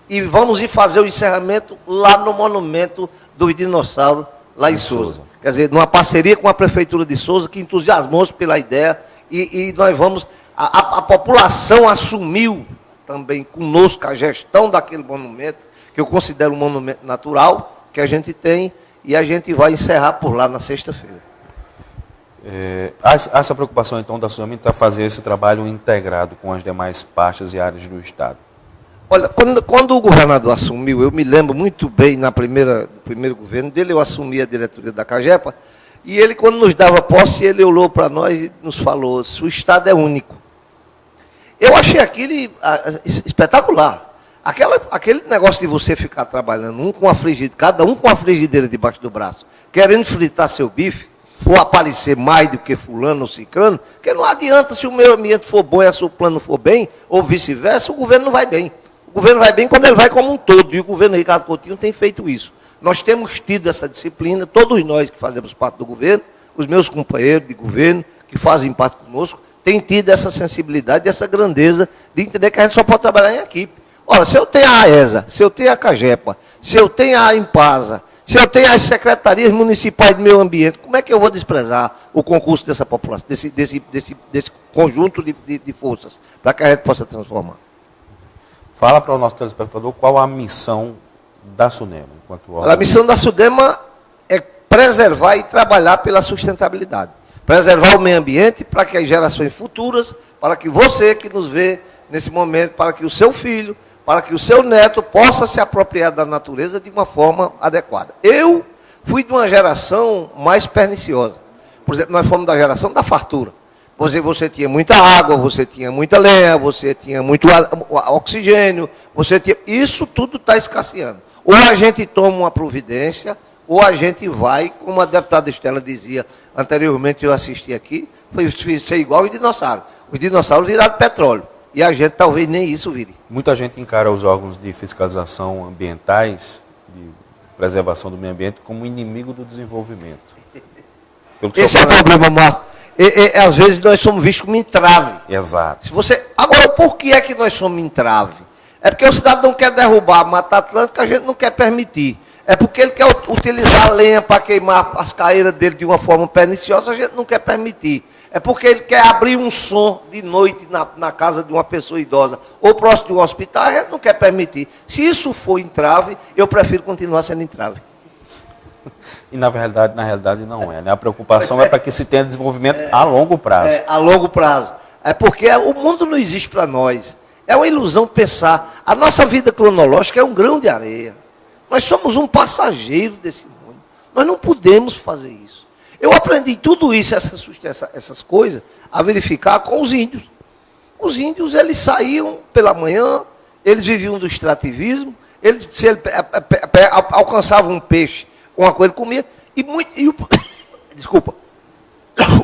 e vamos ir fazer o encerramento lá no Monumento dos Dinossauros, lá em Sousa. Quer dizer, numa parceria com a Prefeitura de Sousa, que entusiasmou-se pela ideia, e nós vamos... A população assumiu também conosco a gestão daquele monumento, que eu considero um monumento natural, que a gente tem, e a gente vai encerrar por lá na sexta-feira. Há essa preocupação, então, da SUAMI para fazer esse trabalho integrado com as demais pastas e áreas do Estado? Olha, quando o governador assumiu, eu me lembro muito bem, no primeiro governo dele, eu assumi a diretoria da CAGEPA, E ele, quando nos dava posse, ele olhou para nós e nos falou, o Estado é único. Eu achei aquilo espetacular. Aquele negócio de você ficar trabalhando, cada um com a frigideira debaixo do braço, querendo fritar seu bife, ou aparecer mais do que fulano ou ciclano, porque não adianta se o meio ambiente for bom e a seu plano for bem, ou vice-versa, o governo não vai bem. O governo vai bem quando ele vai como um todo, e o governo Ricardo Coutinho tem feito isso. Nós temos tido essa disciplina, todos nós que fazemos parte do governo, os meus companheiros de governo, que fazem parte conosco, têm tido essa sensibilidade, essa grandeza de entender que a gente só pode trabalhar em equipe. Ora, se eu tenho a AESA, se eu tenho a CAGEPA, se eu tenho a Impasa, se eu tenho as secretarias municipais do meio ambiente, como é que eu vou desprezar o concurso dessa população, desse conjunto de forças, para que a gente possa transformar? Fala para o nosso telespectador qual a missão da SUDEMA. A missão da SUDEMA é preservar e trabalhar pela sustentabilidade. Preservar o meio ambiente para que as gerações futuras, para que você que nos vê nesse momento, para que o seu filho, para que o seu neto possa se apropriar da natureza de uma forma adequada. Eu fui de uma geração mais perniciosa. Por exemplo, nós fomos da geração da fartura. Você tinha muita água, você tinha muita lenha, você tinha muito oxigênio, isso tudo está escasseando. Ou a gente toma uma providência, ou a gente vai, como a deputada Estela dizia anteriormente, eu assisti aqui, foi ser igual os dinossauros. Os dinossauros viraram petróleo. E a gente talvez nem isso vire. Muita gente encara os órgãos de fiscalização ambientais, de preservação do meio ambiente, como inimigo do desenvolvimento. Esse é o problema, Marco. Às vezes nós somos vistos como entrave. Exato. Agora, por que é que nós somos entrave? É porque o cidadão quer derrubar a Mata Atlântica, a gente não quer permitir. É porque ele quer utilizar a lenha para queimar as caeiras dele de uma forma perniciosa, a gente não quer permitir. É porque ele quer abrir um som de noite na casa de uma pessoa idosa ou próximo de um hospital, a gente não quer permitir. Se isso for entrave, eu prefiro continuar sendo entrave. E na realidade não é, né? A preocupação é para que se tenha desenvolvimento a longo prazo. A longo prazo. É porque o mundo não existe para nós. É uma ilusão pensar. A nossa vida cronológica é um grão de areia. Nós somos um passageiro desse mundo. Nós não podemos fazer isso. Eu aprendi tudo isso, essas coisas, a verificar com os índios. Os índios, eles saíam pela manhã, eles viviam do extrativismo, se ele alcançava um peixe, uma coisa, comia, desculpa,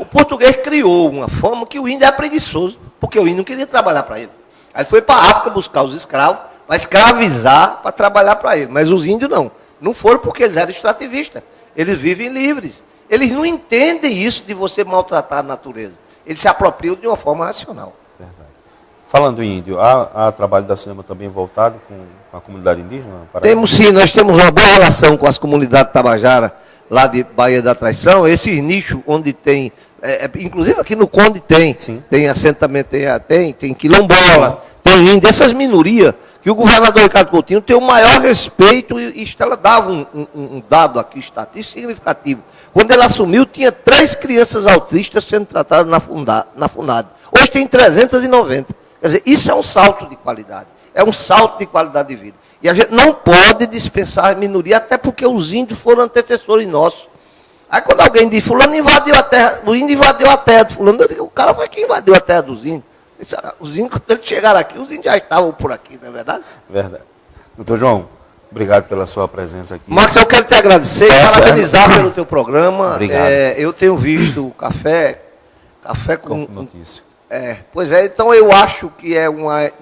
o português criou uma forma que o índio é preguiçoso, porque o índio não queria trabalhar para ele. Aí ele foi para a África buscar os escravos, para escravizar, para trabalhar para ele. Mas os índios não foram porque eles eram extrativistas, eles vivem livres. Eles não entendem isso de você maltratar a natureza. Eles se apropriam de uma forma racional. Verdade. Falando em índio, há trabalho da SUDEMA também voltado com a comunidade indígena? Temos sim, nós temos uma boa relação com as comunidades tabajara, lá de Baía da Traição, esses nichos onde tem, inclusive aqui no Conde tem assentamento, tem quilombola, tem índio, essas minorias, que o governador Ricardo Coutinho tem o maior respeito, e Estela dava um dado aqui, estatístico significativo. Quando ele assumiu, tinha 3 crianças autistas sendo tratadas na FUNAD. Hoje tem 390. Quer dizer, isso é um salto de qualidade. É um salto de qualidade de vida. E a gente não pode dispensar a minoria, até porque os índios foram antecessores nossos. Aí quando alguém diz, fulano invadiu a terra, o índio invadiu a terra do fulano, eu digo, o cara foi quem invadiu a terra dos índios. Os índios, quando eles chegaram aqui, os índios já estavam por aqui, não é verdade? Verdade. Doutor João, obrigado pela sua presença aqui. Marcos, eu quero te agradecer e parabenizar pelo teu programa. Obrigado. Eu tenho visto o café com notícia. Pois é, então eu acho que é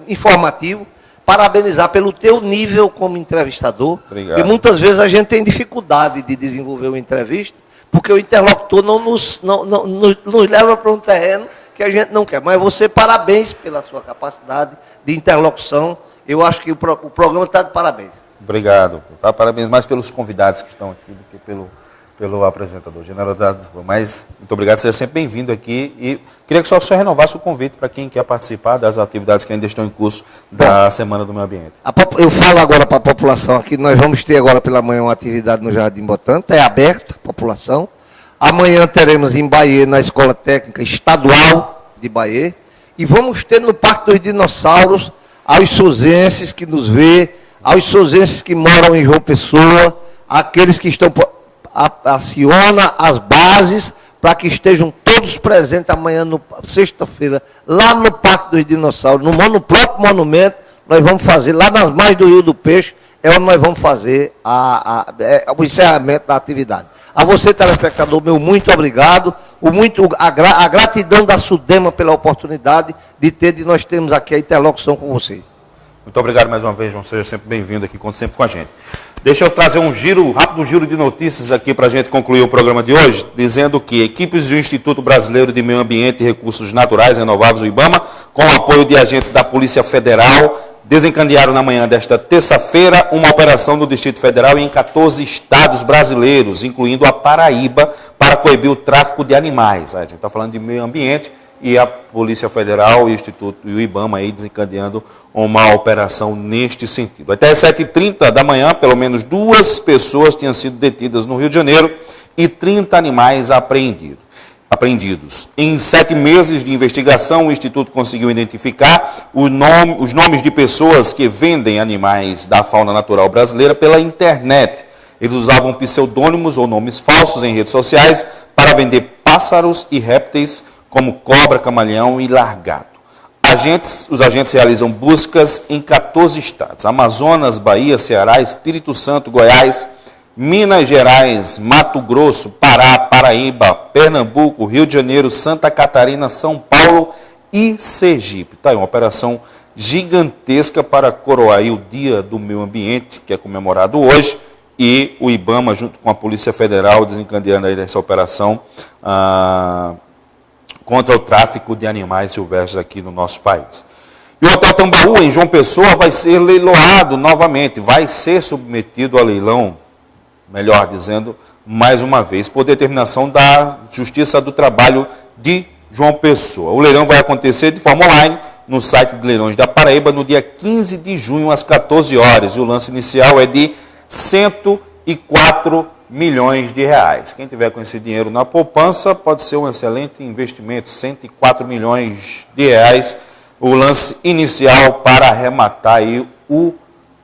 informativo. Parabenizar pelo teu nível como entrevistador. Obrigado. E muitas vezes a gente tem dificuldade de desenvolver uma entrevista, porque o interlocutor não nos leva para um terreno que a gente não quer. Mas você, parabéns pela sua capacidade de interlocução. Eu acho que o programa está de parabéns. Obrigado. Tá? Parabéns mais pelos convidados que estão aqui do que pelo apresentador. Generosidade, mas muito obrigado, seja sempre bem-vindo aqui. E queria que só o senhor renovasse o convite para quem quer participar das atividades que ainda estão em curso da Semana do Meio Ambiente. Eu falo agora para a população aqui, nós vamos ter agora pela manhã uma atividade no Jardim Botânico, é aberta a população. Amanhã teremos em Bahia, na Escola Técnica Estadual de Bahia, e vamos ter no Parque dos Dinossauros aos souzenses que nos vê, aos souzenses que moram em João Pessoa, aqueles que estão aciona as bases para que estejam todos presentes amanhã, sexta-feira, lá no Parque dos Dinossauros, no próprio monumento. Nós vamos fazer, lá nas margens do Rio do Peixe, é onde nós vamos fazer o encerramento da atividade. A você, telespectador, meu muito obrigado, a gratidão da SUDEMA pela oportunidade de nós termos aqui a interlocução com vocês. Muito obrigado mais uma vez, João. Seja sempre bem-vindo aqui, conte sempre com a gente. Deixa eu trazer um rápido giro de notícias aqui para a gente concluir o programa de hoje, dizendo que equipes do Instituto Brasileiro de Meio Ambiente e Recursos Naturais Renováveis, o IBAMA, com o apoio de agentes da Polícia Federal, desencadearam na manhã desta terça-feira uma operação no Distrito Federal em 14 estados brasileiros, incluindo a Paraíba, para coibir o tráfico de animais. A gente está falando de meio ambiente, e a Polícia Federal e o Instituto e o IBAMA aí desencadeando uma operação neste sentido. Até 7h30 da manhã, pelo menos 2 pessoas tinham sido detidas no Rio de Janeiro e 30 animais apreendidos. Em 7 meses de investigação, o Instituto conseguiu identificar os nomes de pessoas que vendem animais da fauna natural brasileira pela internet. Eles usavam pseudônimos ou nomes falsos em redes sociais para vender pássaros e répteis como cobra, camaleão e largato. Os agentes realizam buscas em 14 estados: Amazonas, Bahia, Ceará, Espírito Santo, Goiás, Minas Gerais, Mato Grosso, Pará, Paraíba, Pernambuco, Rio de Janeiro, Santa Catarina, São Paulo e Sergipe. Tá aí uma operação gigantesca para coroar aí o Dia do Meio Ambiente, que é comemorado hoje, e o IBAMA, junto com a Polícia Federal, desencadeando aí essa operação contra o tráfico de animais silvestres aqui no nosso país. E o Hotel Tambaú, em João Pessoa, vai ser leiloado novamente, vai ser submetido a leilão, melhor dizendo, mais uma vez, por determinação da Justiça do Trabalho de João Pessoa. O leilão vai acontecer de forma online no site de leilões da Paraíba no dia 15 de junho, às 14 horas. E o lance inicial é de 104 milhões de reais. Quem tiver com esse dinheiro na poupança pode ser um excelente investimento, 104 milhões de reais, o lance inicial para arrematar aí o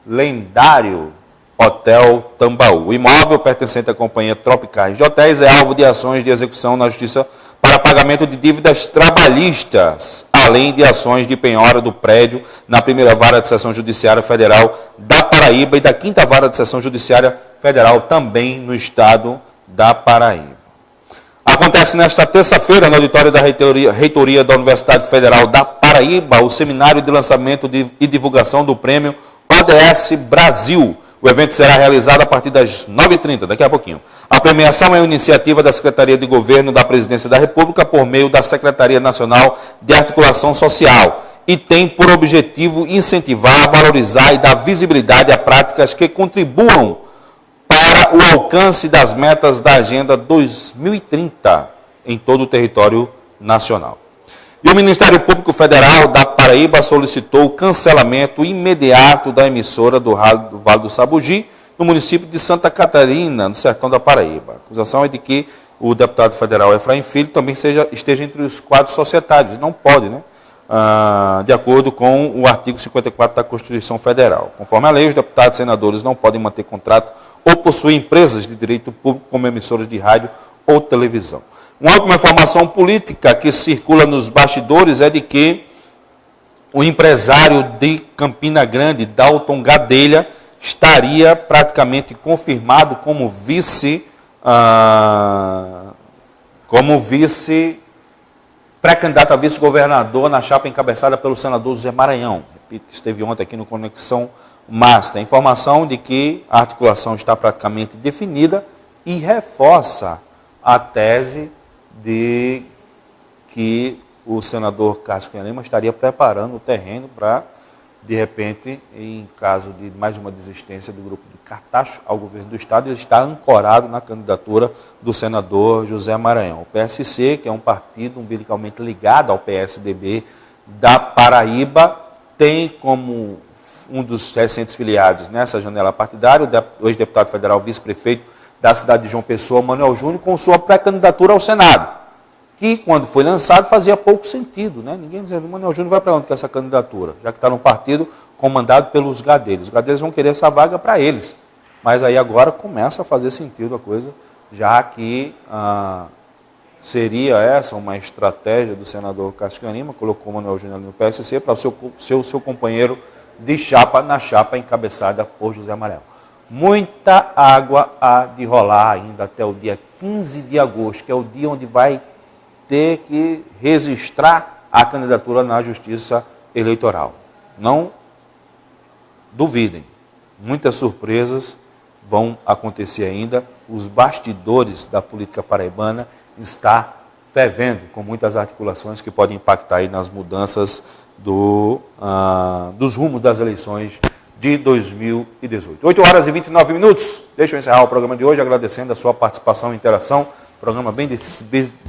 lendário Hotel Tambaú. O imóvel pertencente à companhia Tropicais de Hotéis é alvo de ações de execução na Justiça para pagamento de dívidas trabalhistas, além de ações de penhora do prédio na primeira vara de seção judiciária federal da Paraíba e da 5ª vara de seção judiciária federal também no estado da Paraíba. Acontece nesta terça-feira, no auditório da Reitoria da Universidade Federal da Paraíba, o seminário de lançamento e divulgação do prêmio ODS Brasil. O evento será realizado a partir das 9h30, daqui a pouquinho. A premiação é uma iniciativa da Secretaria de Governo da Presidência da República por meio da Secretaria Nacional de Articulação Social e tem por objetivo incentivar, valorizar e dar visibilidade a práticas que contribuam para o alcance das metas da Agenda 2030 em todo o território nacional. E o Ministério Público Federal da Paraíba solicitou o cancelamento imediato da emissora do Rádio Vale do Sabugi, no município de Santa Catarina, no sertão da Paraíba. A acusação é de que o deputado federal Efraim Filho também esteja entre os quadros societários. Não pode, né? De acordo com o artigo 54 da Constituição Federal. Conforme a lei, os deputados e senadores não podem manter contrato ou possuir empresas de direito público como emissoras de rádio ou televisão. Uma última informação política que circula nos bastidores é de que o empresário de Campina Grande, Dalton Gadelha, estaria praticamente confirmado como vice pré-candidato a vice-governador na chapa encabeçada pelo senador José Maranhão. Repito, que esteve ontem aqui no Conexão Master. A informação de que a articulação está praticamente definida e reforça a tese de que o senador Cássio Cunha Lima estaria preparando o terreno para, de repente, em caso de mais uma desistência do grupo do Cartacho ao governo do Estado, ele está ancorado na candidatura do senador José Maranhão. O PSC, que é um partido umbilicalmente ligado ao PSDB da Paraíba, tem como um dos recentes filiados nessa janela partidária o ex-deputado federal vice-prefeito da cidade de João Pessoa, Manuel Júnior, com sua pré-candidatura ao Senado, que, quando foi lançado, fazia pouco sentido, né? Ninguém dizia, o Manuel Júnior vai para onde com essa candidatura? Já que está num partido comandado pelos Gadelhos. Os Gadelhos vão querer essa vaga para eles. Mas aí agora começa a fazer sentido a coisa já que seria essa uma estratégia do senador Cássio Lima, colocou o Manuel Júnior no PSC para o seu companheiro de chapa na chapa encabeçada por José Amarelo. Muita água há de rolar ainda até o dia 15 de agosto, que é o dia onde vai ter que registrar a candidatura na Justiça Eleitoral. Não duvidem, muitas surpresas vão acontecer ainda. Os bastidores da política paraibana está fervendo, com muitas articulações que podem impactar aí nas mudanças dos rumos das eleições de 2018. 8 horas e 29 minutos. Deixa eu encerrar o programa de hoje agradecendo a sua participação e interação. Programa bem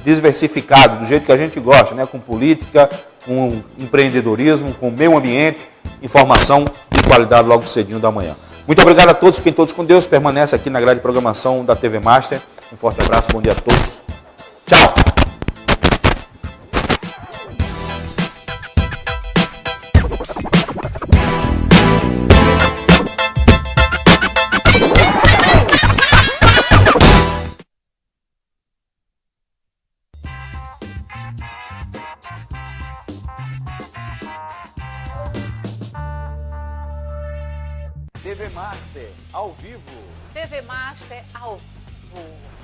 diversificado, do jeito que a gente gosta, né? Com política, com empreendedorismo, com meio ambiente, informação de qualidade logo cedinho da manhã. Muito obrigado a todos, fiquem todos com Deus. Permanece aqui na grade de programação da TV Master. Um forte abraço, bom dia a todos. Tchau! TV Master ao vivo. TV Master ao vivo.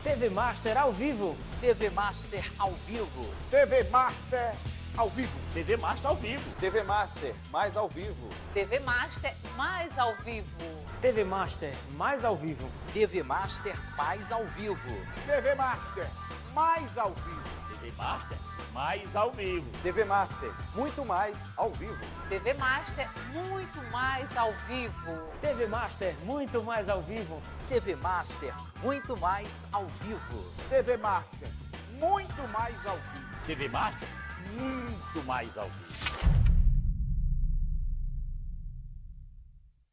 TV Master ao vivo. TV Master ao vivo. TV Master ao vivo. TV Master ao vivo. TV Master mais ao vivo. TV Master mais ao vivo. TV Master mais ao vivo. TV Master mais ao vivo. TV Master mais ao vivo. TV Master mais ao vivo. TV Master muito mais ao vivo. TV Master muito mais ao vivo. TV Master muito mais ao vivo. TV Master muito mais ao vivo. TV Master muito mais ao vivo. TV Master muito mais ao vivo.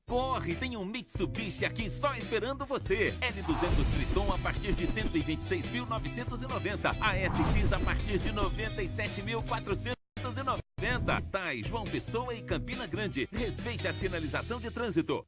Corre, tem um Mitsubishi aqui só esperando você. L200 Triton a partir de 126.990. A SX a partir de 97.490. Tais, João Pessoa e Campina Grande. Respeite a sinalização de trânsito.